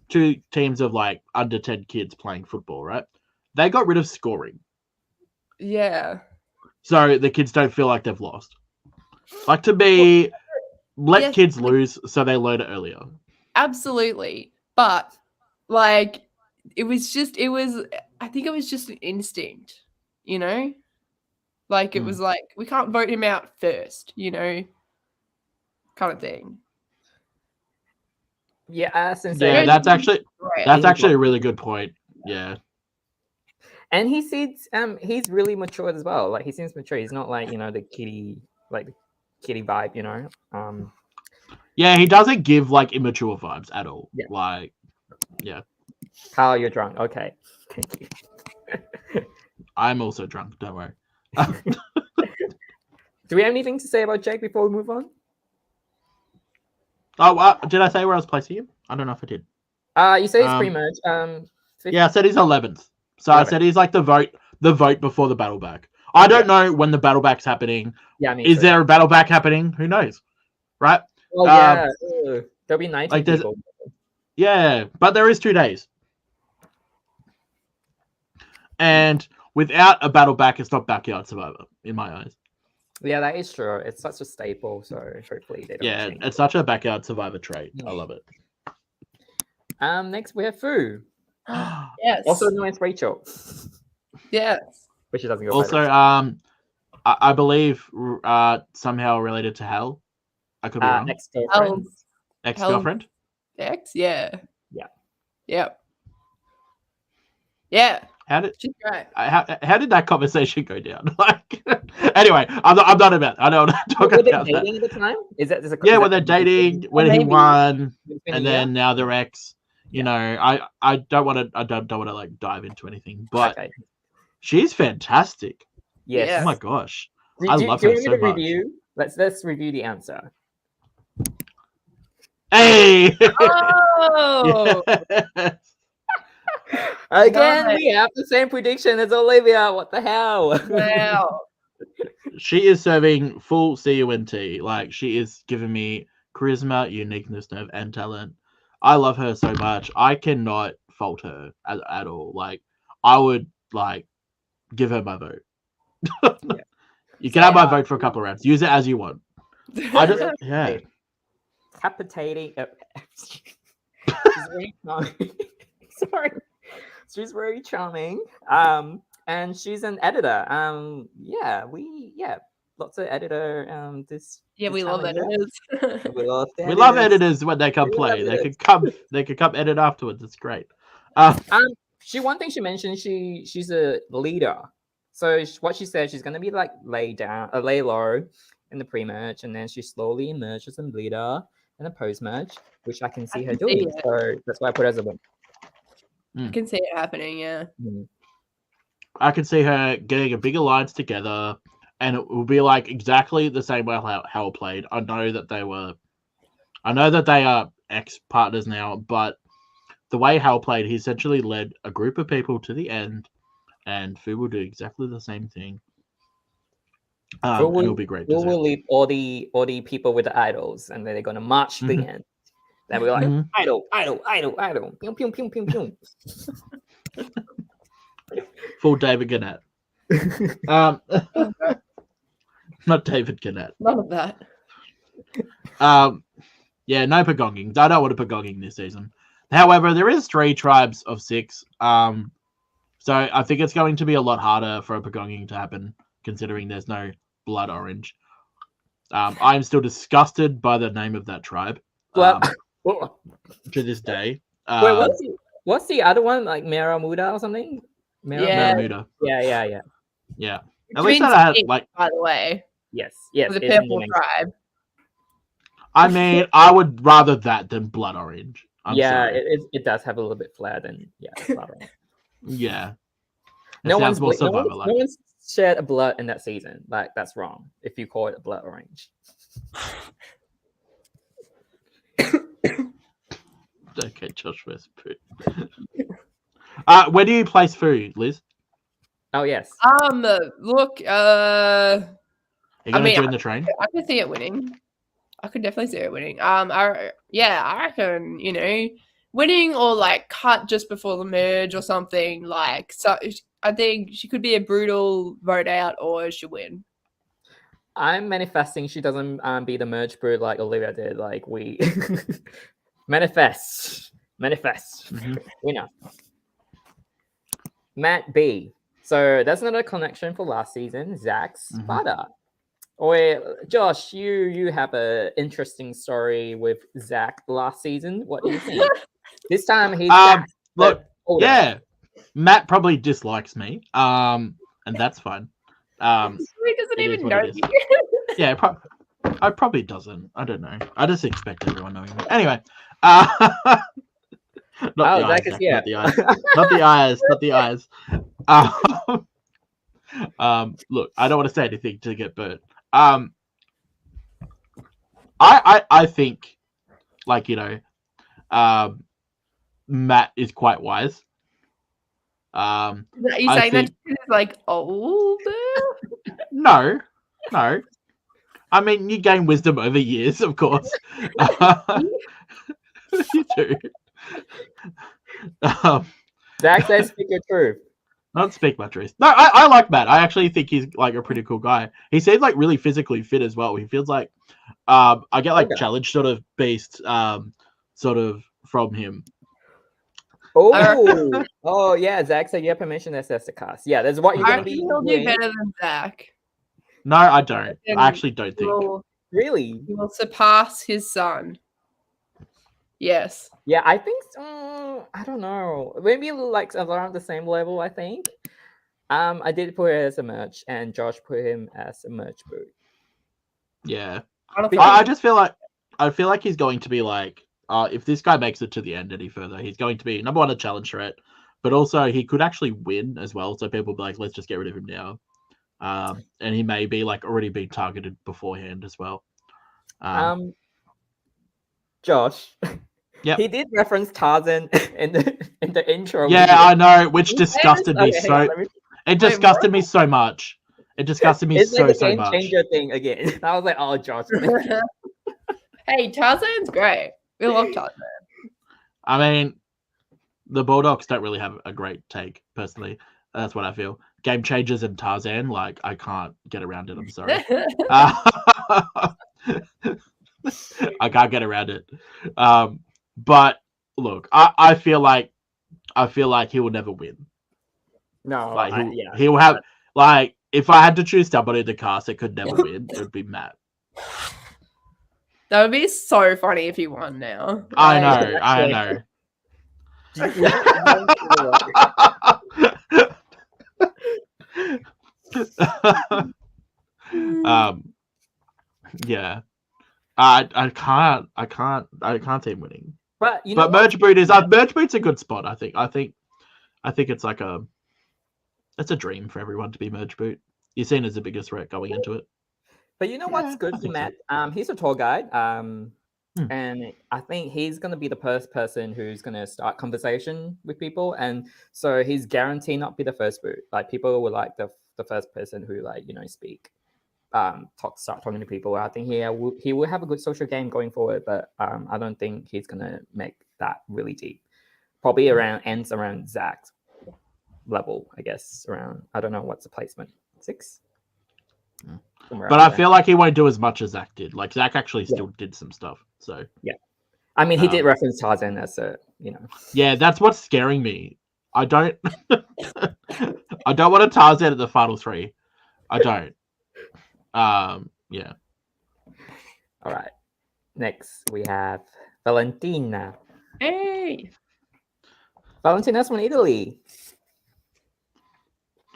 2 teams of like under 10 kids playing football, right? They got rid of scoring. Yeah. So the kids don't feel like they've lost. Like, to me, let kids lose so they learn it earlier. Absolutely. But like I think it was just an instinct, you know? Like it was like, we can't vote him out first, you know, kind of thing. Yeah, that's actually a really good point. Yeah. And he seems he's really mature as well. Like he seems mature. He's not like the kitty vibe. Yeah, he doesn't give like immature vibes at all. Yeah. Like, yeah. Kyle, you're drunk. Okay. Thank you. I'm also drunk. Don't worry. Do we have anything to say about Jake before we move on? Oh, did I say where I was placing him? I don't know if I did. You say he's pre-merge. Yeah, I said he's 11th. So I said he's like the vote before the battle back. I don't know when the battle back's happening. Yeah, me Is too. there a battle back happening? Who knows? Right? Oh yeah. There'll be 19 like people. Yeah, but there is 2 days. And without a battle back, it's not Backyard Survivor, in my eyes. Yeah, that is true. It's such a staple, so hopefully they don't change. It's such a Backyard Survivor trait. I love it. Next we have Fu. Yes. Also known as Rachel. Yes. But she doesn't go Also, I believe somehow related to Hal. I could be wrong. Ex-girlfriend. Ex-girlfriend? Ex? Yeah. Yeah. Yep. Yeah. She's great. How did that conversation go down? Like, anyway, I'm not about. I don't want to talk Were they about dating that. at the time? When they're dating, when he won, and then now they're ex. You know, I don't want to like dive into anything, but she's fantastic. Yes. Oh my gosh, I love her so much. Review? Let's review the answer. Hey. Oh. Yes. Again, we have the same prediction as Olivia. What the hell? Wow. She is serving full CUNT. Like, she is giving me charisma, uniqueness, nerve, and talent. I love her so much. I cannot fault her at all. Like, I would like give her my vote. You can have my vote for a couple of rounds. Use it as you want. I just Capitating. She's very charming. Sorry. She's very charming. And she's an editor. Lots of editor. We love editors. We love editors when they come play. They could come edit afterwards. It's great. One thing she mentioned, she's a leader. So what she said, she's gonna be like lay low in the pre-merge, and then she slowly emerges as a leader in the post-merge, which I can see her doing. So that's why I put her as a win. I can see it happening, yeah. I can see her getting a big alliance together, and it will be like exactly the same way how Hal played. I know that they are ex-partners now, but the way Hal played, he essentially led a group of people to the end, and Fu will do exactly the same thing. It'll be great. Fu will lead all the people with the idols, and then they're gonna march to the end. Then we're like, idol, pew, pew, pew, pew, pew. Full David Gannett. Not David Gannett. None of that. Yeah, no pagonging. I don't want a pagonging this season. However, there is 3 tribes of 6. So I think it's going to be a lot harder for a pagonging to happen, considering there's no blood orange. I'm still disgusted by the name of that tribe. To this day. Wait, what's the other one? Like Mera Muda or something? Yeah. Muda. Yeah. At least that I had like. By the way. Yes. The purple tribe. I mean, I would rather that than blood orange. It does have a little bit flair than blood orange. Yeah. No one's shed a blood in that season. Like that's wrong if you call it a blood orange. Okay, Josh Westbrook. Where do you place food, Liz? Oh yes. Look. Are you going to join the train? I could see it winning. I could definitely see it winning. I reckon winning or like cut just before the merge or something like. So I think she could be a brutal vote out or she'll win. I'm manifesting she doesn't be the merge brood like Olivia did. Like we manifest. Mm-hmm. Winner. Matt B. So that's another connection for last season. Zach's father. Or Josh, you have an interesting story with Zach last season. What do you think? This time he's look, yeah. Matt probably dislikes me. And that's fine. He doesn't It is even what know it is. you. Yeah, I probably doesn't. I don't know. I just expect everyone knowing me. Anyway, not the eyes, Zach is Zach, here. not the eyes, not the eyes, not the eyes. Look, I don't want to say anything to get burnt. I think, like, Matt is quite wise. Are you I saying think that he's like older? no. I mean, you gain wisdom over years, of course. You do. Zach says, "Speak your truth." Not speak my truth. No, I like Matt. I actually think he's like a pretty cool guy. He seems like really physically fit as well. He feels like I get like Okay. challenge sort of based sort of from him. Oh yeah. Zach said you have permission to assess the cast. Yeah, that's what you're I gonna reckon be he'll do doing. better than Zach. No, I don't. And I actually don't think. Really? He will surpass his son. Yes. Yeah, I think so. I don't know. Maybe like around the same level. I think. I did put it as a merch, and Josh put him as a merch boot. Yeah. Honestly, I just feel like he's going to be like, if this guy makes it to the end any further, he's going to be number one a challenge threat, but also he could actually win as well. So people will be like, let's just get rid of him now. And he may be like already been targeted beforehand as well. Josh. Yep. He did reference Tarzan in the intro. Yeah, video. I know, which disgusted me Okay, hang on, so. let me- It disgusted me so much. It disgusted me It's so like a game much. changer thing again. I was like, oh, Josh. Hey, Tarzan's great. We love Tarzan. I mean, the Bulldogs don't really have a great take, personally. That's what I feel. Game Changers and Tarzan, like, I can't get around it. I'm sorry. I can't get around it. But look, I feel like he will never win. No, Like yeah. he will have like if I had to choose somebody to cast that could never win, it would be Matt. That would be so funny if he won now. I know. Yeah. I can't see him winning. But you know, Merge Boot is Merge Boot's a good spot. I think it's like it's a dream for everyone to be Merge Boot. You're seen as the biggest threat going into it. But you know what's good for Matt? He's a tour guide. And I think he's gonna be the first person who's gonna start conversation with people, and so he's guaranteed not be the first boot. Like people will like the first person who like speak, start talking to people. I think he will have a good social game going forward, but I don't think he's gonna make that really deep. Probably ends around Zach's level, I guess. Around, I don't know what's the placement, 6. But I feel like he won't do as much as Zach did. Like Zach actually still did some stuff. So yeah, I mean he did reference Tarzan as a Yeah, that's what's scaring me. I don't want a Tarzan at the final 3. I don't. Yeah. All right. Next we have Valentina. Hey. Valentina's from Italy.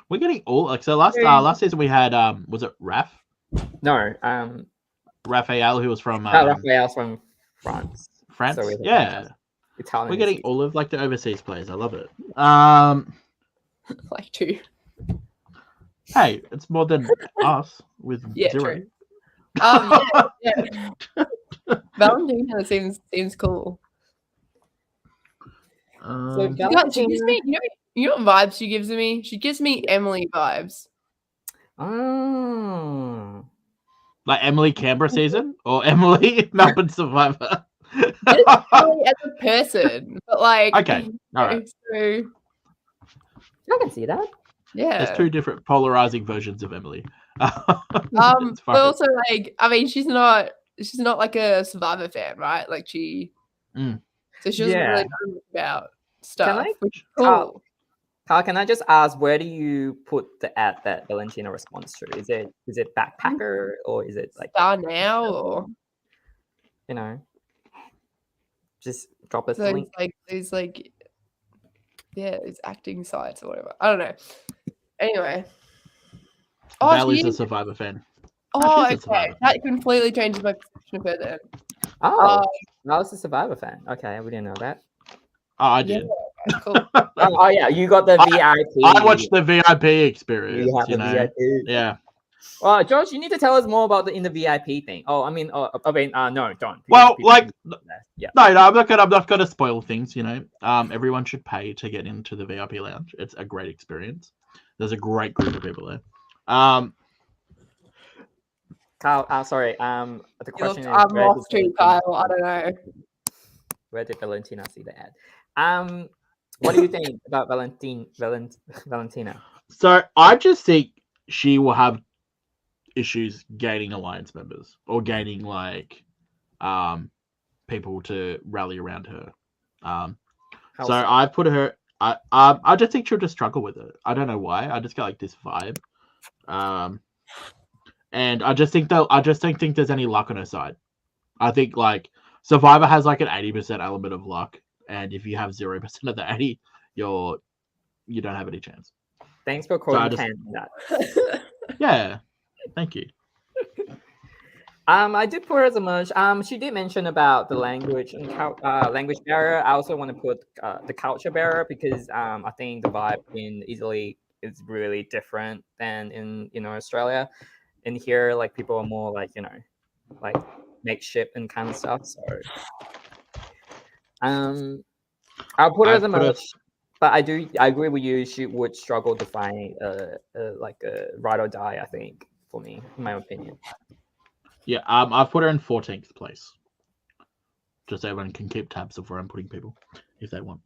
We're getting all like so last season we had was it Raf? No, Raphael, who was from Raphael's from France. France? So yeah. Italian. We're getting all of like the overseas players. I love it. Like 2. Hey, it's more than us with 0. True. Yeah. Valentina seems cool. So she gives me, you know what vibes she gives me? She gives me Emily vibes. Oh. Like Emily Canberra season or Emily Melbourne Survivor? Just Emily as a person, but like okay, all right. So, I can see that. Yeah, there's 2 different polarizing versions of Emily. but also like I mean she's not like a Survivor fan, right? Like she, so she doesn't really know about stuff. Cool. Carl, can I just ask, where do you put the ad that Valentina responds to? Is it backpacker or is it like Star Now or just drop us a link? There's like his acting sites or whatever. I don't know. Anyway. Val she is a is. Survivor fan. Oh, she's a okay. Survivor. That completely changes my perception of her then. Oh, I was a Survivor fan. Okay, we didn't know that. Oh, I Yeah, did. okay, cool. Oh yeah, you got the VIP. I watched the VIP experience. You have the VIP. Yeah. Well, George, you need to tell us more about in the VIP thing. Oh, I mean, no, don't. Well, People- yeah. No, I'm not gonna spoil things. Everyone should pay to get into the VIP lounge. It's a great experience. There's a great group of people there. Kyle, sorry. The question is, I'm lost too, Kyle. I don't know. Where did Valentina see the ad? What do you think about Valentina? So I just think she will have issues gaining alliance members or gaining people to rally around her. So I put her. I just think she'll just struggle with it. I don't know why. I just get this vibe. And I just think I just don't think there's any luck on her side. I think Survivor has an 80% element of luck, and if you have 0% of the 80, you don't have any chance. Thanks for quoting that. Yeah, thank you. I did put her as a much. She did mention about the language and language barrier. I also want to put the culture barrier because I think the vibe in Italy is really different than in Australia. In here, people are more makeshift and kind of stuff. So, I'll put her as a much. But I agree with you. She would struggle to find a ride or die. I think for me, in my opinion. Yeah, I've put her in 14th place. Just so everyone can keep tabs of where I'm putting people if they want.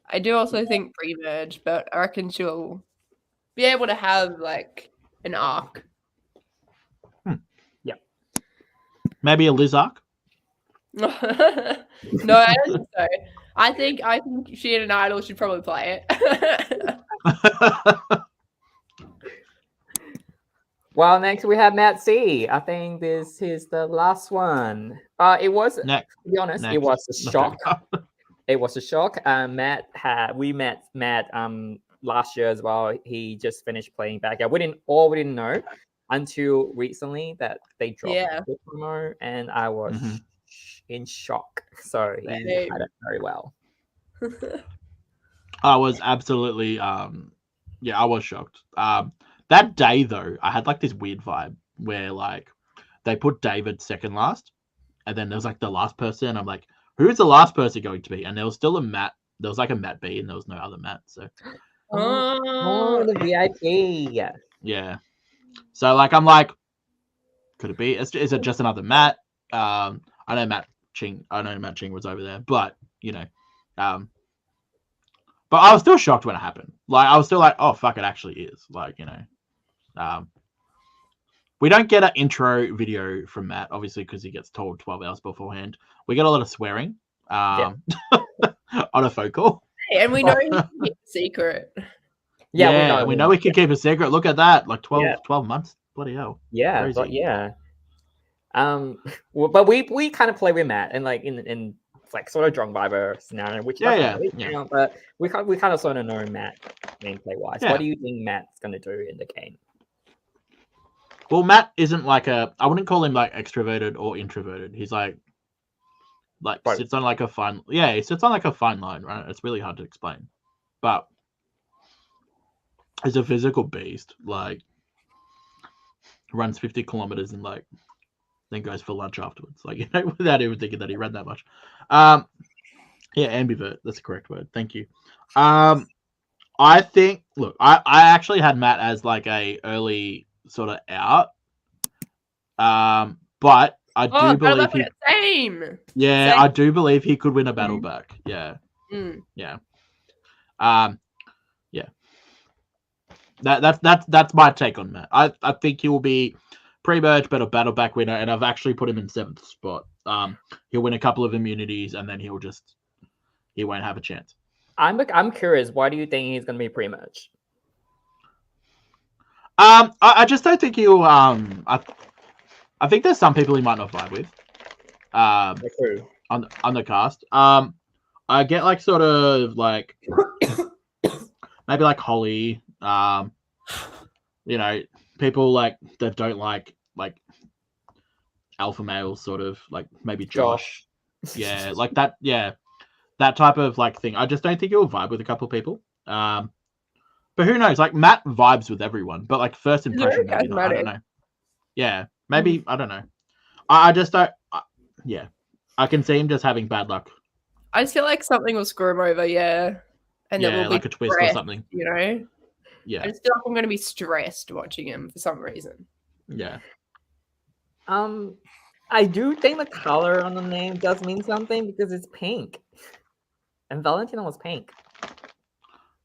I do also think pre-merge, but I reckon she'll be able to have an arc. Yeah. Maybe a Liz arc? No, I don't think so. I think she and an idol should probably play it. Well, next we have Matt C. I think this is the last one. It was next. To be honest, it was a shock. It was a shock. We met Matt last year as well. He just finished playing back. We didn't know until recently that they dropped the promo, and I was in shock. So he had it very well. I was absolutely I was shocked. That day though, I had this weird vibe where they put David second last, and then there was the last person. I'm like, who's the last person going to be? And there was still a Matt. There was a Matt B, and there was no other Matt. So the VIP. Yeah. So I'm could it be? Is it just another Matt? I know Matt Ching was over there, but but I was still shocked when it happened. I was still oh fuck, it actually is. We don't get an intro video from Matt, obviously, because he gets told 12 hours beforehand. We get a lot of swearing on a phone call. Hey, and we know he can keep a secret. Yeah, we know we can keep a secret. Look at that, 12 months. Bloody hell. Yeah, crazy. But yeah. But we kind of play with Matt and in sort of drunk viber scenario, which but we kind of sort of know Matt gameplay wise. Yeah. What do you think Matt's gonna do in the game? Well, Matt isn't I wouldn't call him extroverted or introverted. He's sits on a fine he sits on a fine line, right? It's really hard to explain. But he's a physical beast, runs 50 kilometers and then goes for lunch afterwards, without even thinking that he ran that much. Ambivert, that's the correct word. Thank you. I think I actually had Matt as a early sort of out. But I do believe he same. Yeah, same. I do believe he could win a battle back. Yeah. Yeah. That's my take on Matt. I think he will be pre-merge but a battle back winner, and I've actually put him in 7th spot. He'll win a couple of immunities and then he won't have a chance. I'm curious, why do you think he's gonna be pre-merge? I just don't think he'll I think there's some people he might not vibe with. On the cast. I I get like sort of like maybe like Holly, you know, people like that don't like alpha males, sort of like maybe Josh. Yeah, like that. Yeah, that type of like thing. I just don't think it will vibe with a couple of people. But who knows? Like Matt vibes with everyone, but like first impression, maybe not. I don't know. Yeah, maybe I don't know. I just don't. Yeah, I can see him just having bad luck. I just feel like something will screw him over, and Yeah, then we'll like be a twist or stressed, something. you know. Yeah, I just feel like I'm going to be stressed watching him for some reason. yeah. I do think the color on the name does mean something because it's pink, and Valentina was pink.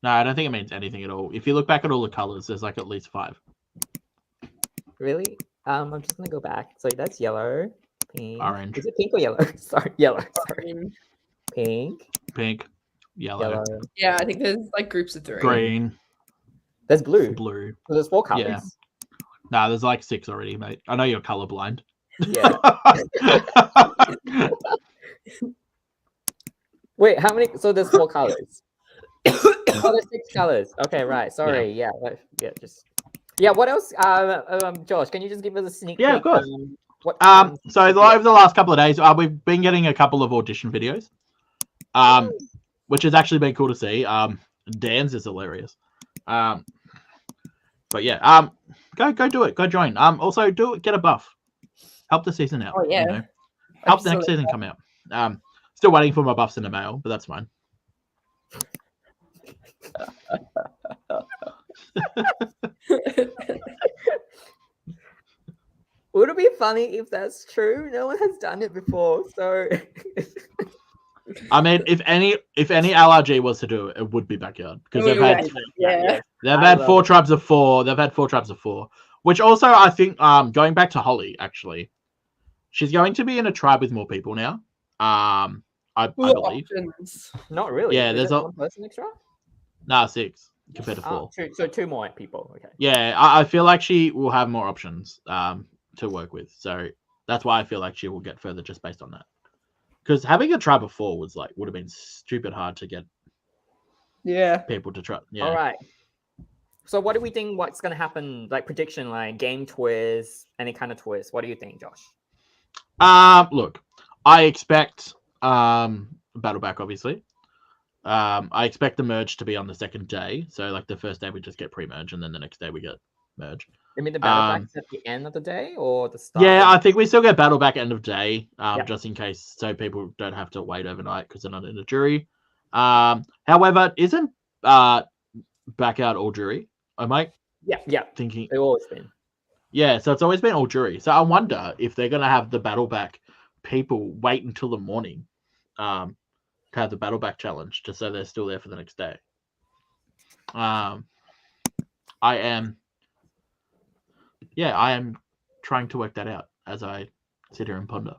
No, I don't think it means anything at all. If you look back at all the colors, there's like at least 5. Really? I'm just gonna go back. So that's yellow, pink. Orange. Is it pink or yellow? Sorry, yellow. Sorry. Pink, yellow. Yeah, I think there's like groups of 3. Green. There's blue. Blue. So there's 4 colors. Yeah. Nah, there's like 6 already, mate. I know you're colorblind. Yeah. Wait, how many? So there's 4 colors. Oh, there's 6 colors. Okay, right. Sorry. Yeah. What else? Josh, can you just give us a sneak peek? Yeah, of course. So yeah. over the last couple of days, we've been getting a couple of audition videos, which has actually been cool to see. Dan's is hilarious. But yeah, go do it. Go join. Also get a buff. Help the season out. Oh yeah. You know? Help the next season come out. Still waiting for my buffs in the mail, but that's fine. Would it be funny if that's true? No one has done it before, so. I mean, if any LRG was to do it, it would be Backyard because they've had 4 tribes of 4. They've had 4 tribes of 4, which also I think going back to Holly, actually, she's going to be in a tribe with more people now. I believe. Options. Not really. Yeah, there's 1 person extra. Nah, 6 compared to 4. So 2 more people. Okay. Yeah, I feel like she will have more options to work with, so that's why I feel like she will get further just based on that. Because having a tribe of 4 would have been stupid hard to get. Yeah. People to try. Yeah. All right. So what do we think? What's gonna happen? Like prediction, like game twist, any kind of twist. What do you think, Josh? Look, I expect Battleback, obviously. I expect the merge to be on the second day. So like the first day we just get pre-merge, and then the next day we get merge. You mean the Battleback's at the end of the day or the start? Yeah, I think we still get Battleback end of day, just in case, so people don't have to wait overnight because they're not in a jury. However, isn't Backyard all jury? Am I? Yeah. Thinking They've always been. Yeah, so it's always been all jury. So I wonder if they're gonna have the Battleback people wait until the morning, to have the Battleback challenge, just so they're still there for the next day. I am trying to work that out as I sit here and ponder.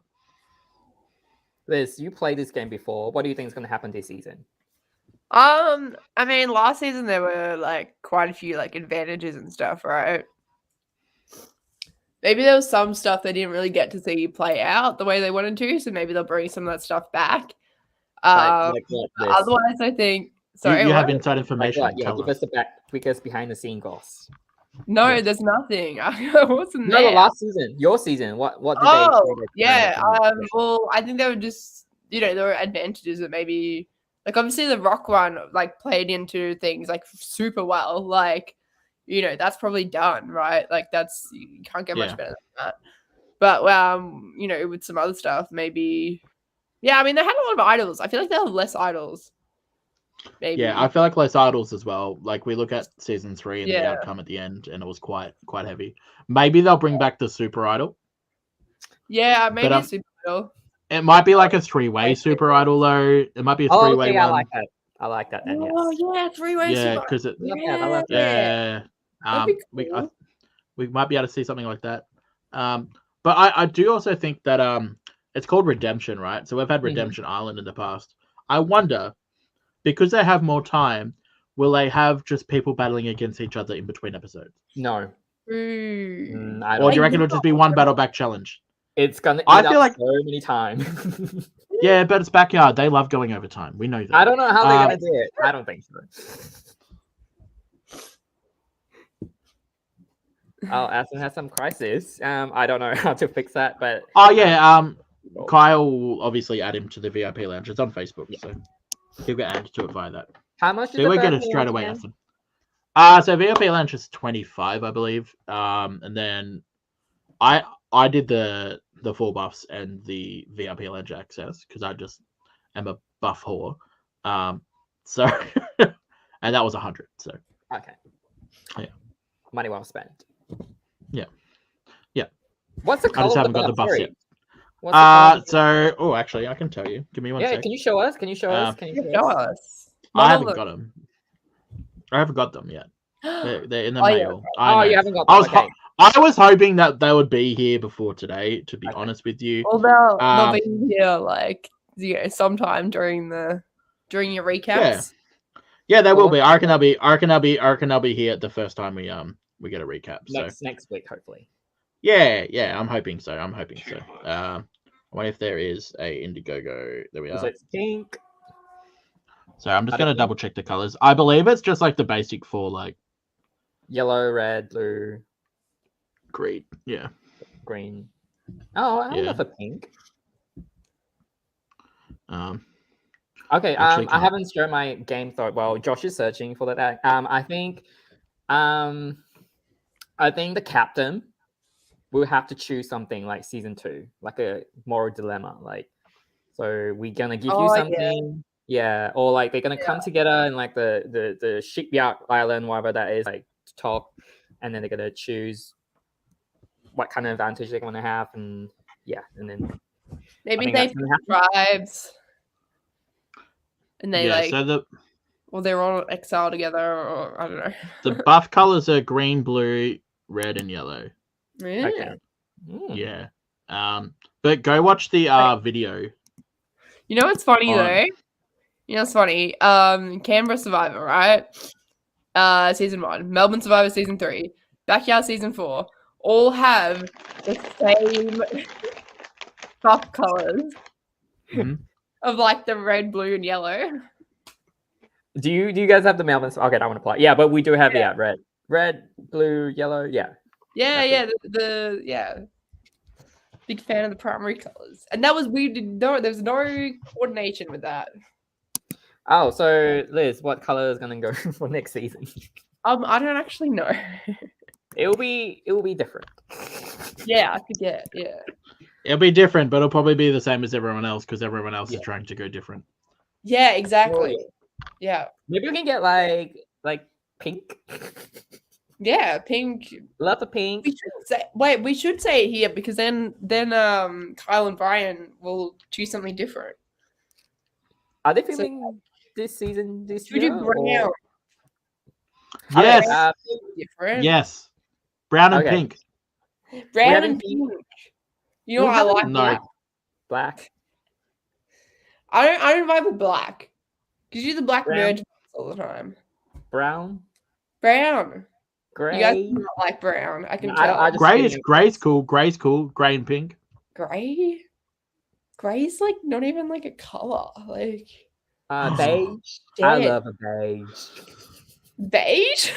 Liz, you played this game before. What do you think is going to happen this season? I mean, last season there were like quite a few like advantages and stuff, right? Maybe there was some stuff they didn't really get to see play out the way they wanted to, so maybe they'll bring some of that stuff back. Otherwise, I think. Sorry, you have inside information. Give us the biggest behind the scene goss. No, there's nothing. I wasn't there. No, the last season, your season. What did they? Oh, yeah. Well, I think they were just, there were advantages that maybe, like obviously the rock one like played into things like super well. Like, that's probably done, right? Like you can't get much better than that. But with some other stuff, maybe. Yeah, I mean they had a lot of idols. I feel like they have less idols. Maybe. Yeah, I feel like less idols as well. Like we look at season 3 and the outcome at the end, and it was quite heavy. Maybe they'll bring back the super idol. Yeah, maybe a super idol. It might be like a 3-way super idol though. It might be a 3-way one. I like that. I like that. Then, oh yeah, 3-way. Yeah, because it. Yeah. We might be able to see something like that. But I do also think that it's called Redemption, right? So we've had Redemption Island in the past. I wonder, because they have more time, will they have just people battling against each other in between episodes? No. Or do you reckon it'll just be one Battleback challenge? It's gonna. I feel like so many times. Yeah, but it's backyard. They love going overtime. We know that. I don't know how they're gonna do it. I don't think so. Oh, Aston has some crisis. I don't know how to fix that, but Oh yeah, Kyle will obviously add him to the VIP lounge. It's on Facebook, so he'll get added to it via that. how much is So we'll get it VIP straight lounge away, again? Aston. So VIP lounge is 25, I believe. And then I did the full buffs and the VIP lounge access because I just am a buff whore. So and that was 100. So Okay. Yeah. Money well spent. Yeah. What's the I color just of haven't the got the buff? buffs Sorry. yet. What's the color of the So actually I can tell you. Give me one yeah, sec. can you show us? Can you show us? Can you Show show us? us. I haven't got them. I haven't got them yet. They're in the Oh, yeah. mail. I Oh, know. you haven't got I them. was Okay. I was hoping that they would be here before today. To be Okay. honest with you, Well, they'll be here like sometime during your recaps. yeah, they Well, will be. what's I reckon they'll be here the first time we get a recap. So next week, hopefully. yeah, I'm hoping so. I wonder if there is a Indiegogo. There we So are. it's pink. So I'm just I don't gonna think- double check the colors. I believe it's just like the basic for like Yellow, red, blue, green. Yeah. green. Oh, I Yeah. love a pink. Actually Okay, I can't. haven't shared my game thought. Well, Josh is searching for that. I think the captain will have to choose something like season 2, like a moral dilemma. Like, so we're gonna give you Oh, something, yeah, or like they're gonna come together in like the shipyard island, whatever that is, like to talk, and then they're gonna choose what kind of advantage they're gonna have, and yeah, and then Maybe think they that's gonna happen. tribes, and they So they're all exiled together, or I don't know. the buff colors are green, blue, red, and yellow. Yeah. Okay. Yeah. But go watch the video. You know what's funny On- though? You know what's funny? Canberra Survivor, right? Season 1. Melbourne Survivor season 3. Backyard season 4. All have the same buff colors Mhm. of like the red, blue, and yellow. Do you guys have the Melbourne? Okay, I want to play. Yeah, but we do have red, blue, yellow. Yeah. Yeah, yeah. Big fan of the primary colors, and that was we did no. There was no coordination with that. Oh, so Liz, what color is gonna go for next season? I don't actually know. It will be different. Yeah, I forget. Yeah. It'll be different, but it'll probably be the same as everyone else because everyone else is trying to go different. Yeah, exactly. Yeah. Maybe we can get like pink. Yeah, pink. Love the pink. We should say it here because then Kyle and Brian will choose something different. Are they filming this season this Should year? you brown? Yes. Different. Yes. Brown and Okay. pink. Brown having and pink. pink. You know what I like? No. Black. I don't vibe with black. Because you do the black Brown. merge all the time. Brown. Brown. Gray. You guys do not like brown. I can No, tell. I just Gray's cool. Gray's cool. Gray and pink. Gray? Gray's like not even like a color. Like beige. I love a beige. beige?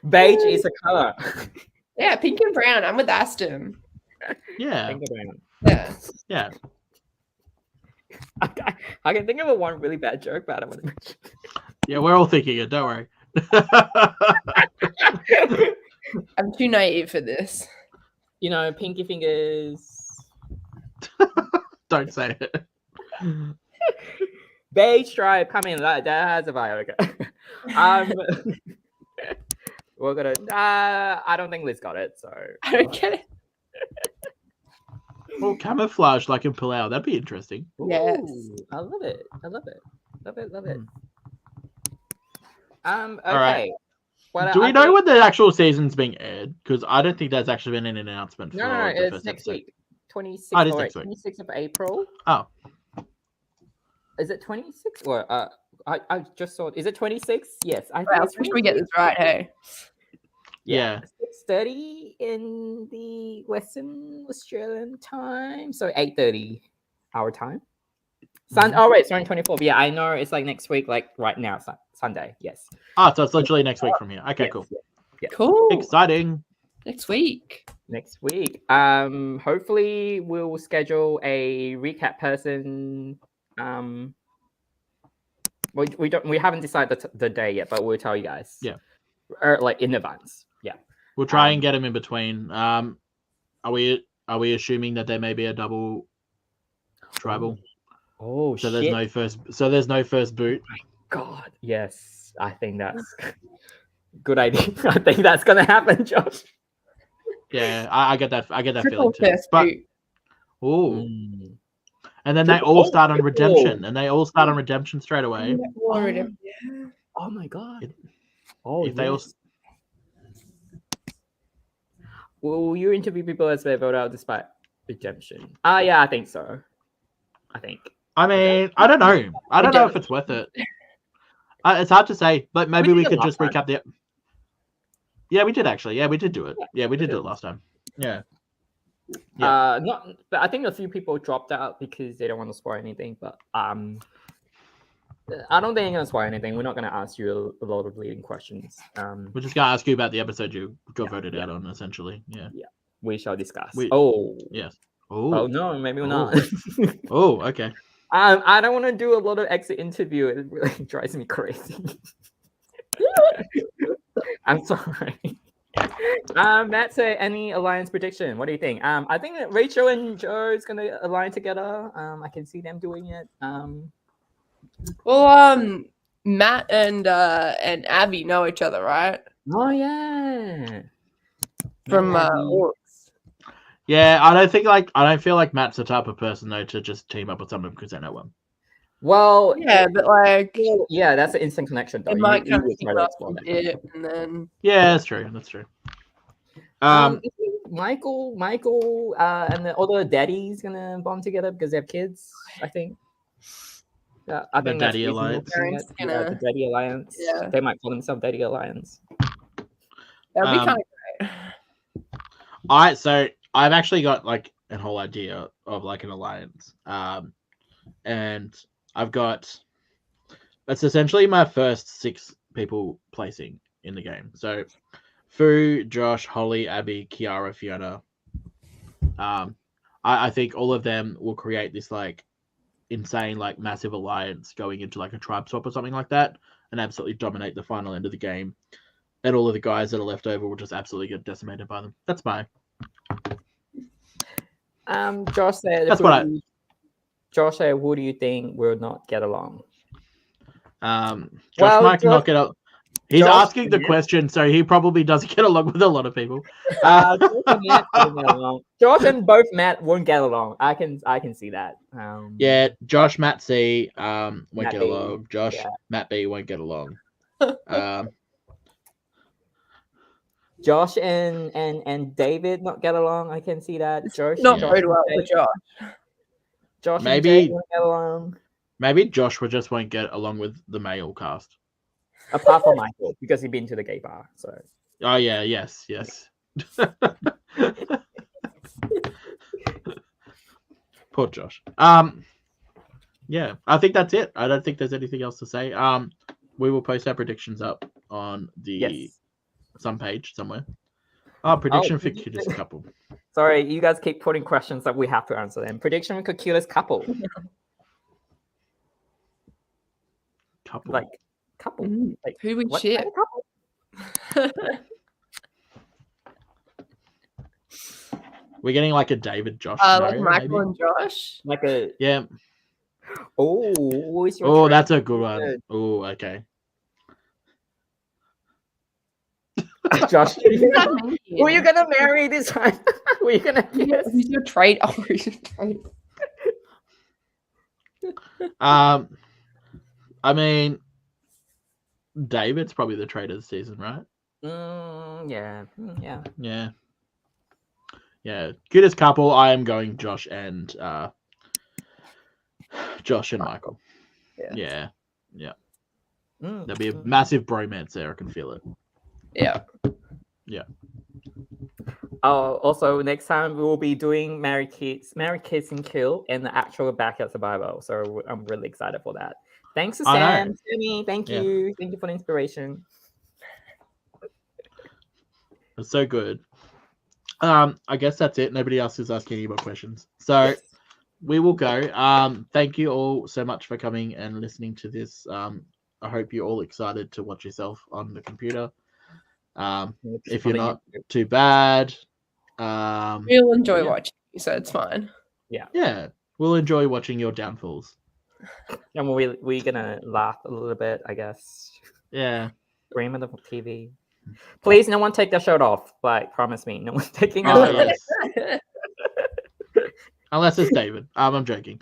Beige is a color. Yeah, pink and brown. I'm with Aston. Yeah. Pink and brown. Yeah. Yeah. I can think of a one really bad joke, but I don't want to mention. Yeah, we're all thinking it. Don't worry. I'm too naive for this. You know, pinky fingers. Don't say it. Beige stripe. Come in. That has a vibe. Okay. We're gonna. I don't think Liz got it. So I don't get it. Well, camouflage like in Palau. That'd be interesting. Yes. Ooh, I love it. Love it. All Okay. right. Well, Do we I know think- when the actual season's being aired? Because I don't think there's actually been an announcement for No, the it's first next episode. week. 26th. Oh, it is next week. 26th of April. Oh. Is it 26? Or I just saw. Is it 26? Yes. I think Well, it's should we get this right? Hey. Yeah. 6:30 in the Western Australian time, so 8:30 our time. Oh wait, sorry, 24th. Yeah, I know it's like next week, like right now, Sunday. Yes. Oh, so it's literally next week from here. Okay, Yes, cool. yeah. Cool. Exciting. Next week. Next week. Hopefully we'll schedule a recap person. We haven't decided the day yet, but we'll tell you guys. Yeah. Or like in advance. Yeah. We'll try and get them in between. Are we assuming that there may be a double tribal? Oh, So shit. there's no first boot. God, yes. I think that's good idea. I think that's gonna happen, Josh. Yeah, I get that. I get that Triple feeling too. first But boot. and then they all start on redemption, and they all start on redemption straight away. Oh my god. If they all Will you interview people as they vote out despite redemption? Yeah, I think so. I think. I mean, I don't know. I don't know if it's worth it. It's hard to say, but maybe we could just recap the. Yeah, we did actually. Yeah, we did do it. Yeah, we did do it last time. Yeah. But I think a few people dropped out because they don't want to spoil anything. But I don't think you're gonna spoil anything. We're not gonna ask you a lot of leading questions. We're just gonna ask you about the episode you got voted out on, essentially. Yeah. Yeah. We shall discuss. Yes. Oh no, maybe we're not. Oh, okay. I don't want to do a lot of exit interview. It really drives me crazy. I'm sorry. Matt, say any alliance prediction? What do you think? I think that Rachel and Joe is gonna align together. I can see them doing it. Well, Matt and Abby know each other, right? Oh yeah. From Orcs. Yeah, I don't feel like Matt's the type of person though to just team up with someone because they know him. Well, yeah, but like, yeah, that's an instant connection. Though. It might come it, and then yeah, that's true. That's true. Michael, and the other daddy's gonna bond together because they have kids. I think. I think the Daddy Alliance. The Daddy Alliance. Yeah, they might call themselves Daddy Alliance. That'd be kind of great. So I've actually got like a whole idea of like an alliance, and I've got. That's essentially my first 6 people placing in the game. So, Fu, Josh, Holly, Abby, Kiara, Fiona. I think all of them will create this like insane, like massive alliance going into like a tribe swap or something like that, and absolutely dominate the final end of the game. And all of the guys that are left over will just absolutely get decimated by them. That's my. Josh said. That's what Josh said, "Who do you think will not get along?" Josh might not get up. He's asking the question, so he probably doesn't get along with a lot of people. Josh and both Matt won't get along. I can see that. Yeah, Josh, Matt C won't get along. Josh, Matt B won't get along. Josh and David not get along. I can see that. Josh not very well with Josh. Josh maybe and Jay won't get along. Maybe Josh just won't get along with the male cast. Apart from Michael, because he's been to the gay bar. So. Oh yeah, yes. Poor Josh. Yeah, I think that's it. I don't think there's anything else to say. We will post our predictions up on the some page somewhere. Prediction for cutest couple. Sorry, you guys keep putting questions that we have to answer them. Prediction for cutest couple. Like couple. Like who would ship? We're getting like a David Josh. Like Michael maybe? And Josh. Like a Oh, that's a good one. Oh, okay. Josh, who are you gonna marry this time? Who are you gonna kiss? Who's your trade? Oh, who's your trade? I mean, David's probably the trade of the season, right? Yeah. Cutest couple, I am going Josh and Michael. Yeah. There'll be a massive bromance there. I can feel it. Yeah. Also, next time we will be doing Marry, Kiss and Kill and the actual Backyard Survival. So I'm really excited for that. Thanks to Sam, Sammy. Thank you for the inspiration. It's so good. I guess that's it. Nobody else is asking any more questions, so we will go. Thank you all so much for coming and listening to this. I hope you're all excited to watch yourself on the computer. If you're not, too bad. We'll enjoy watching you, so it's fine. Yeah, we'll enjoy watching your downfalls. And we're gonna laugh a little bit, I guess. Yeah. Scream at the TV. Please, no one take their shirt off. Like, promise me, no one's taking their shirt off. Yes. Unless it's David. I'm joking.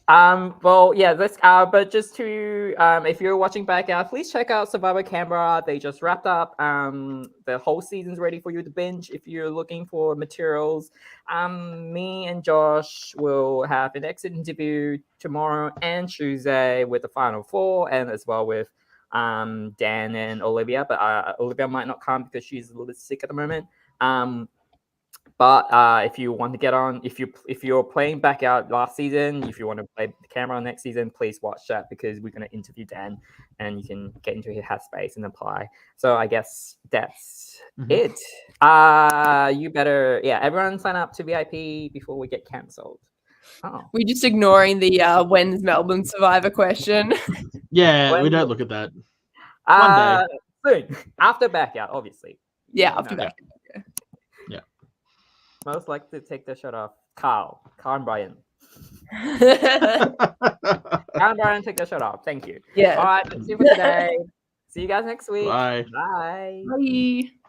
Well, yeah, let's but just to if you're watching back out, please check out Survivor Canberra. They just wrapped up. The whole season's ready for you to binge if you're looking for materials. Me and Josh will have an exit interview tomorrow and Tuesday with the final four, and as well with Dan and Olivia. But Olivia might not come because she's a little bit sick at the moment. But if you want to get on, if you're playing back out last season, if you want to play the camera next season, please watch that because we're going to interview Dan and you can get into his headspace and apply. So I guess that's it. You better, everyone sign up to VIP before we get cancelled. Oh. We're just ignoring the when's Melbourne Survivor question. Yeah, we don't look at that. One day. Soon. After back out, obviously. Yeah, after back out. Most likely to take their shirt off. Carl and Brian. Carl and Brian take their shirt off. Thank you. Yeah. All right, that's it for today. See you guys next week. Bye. Bye. Bye.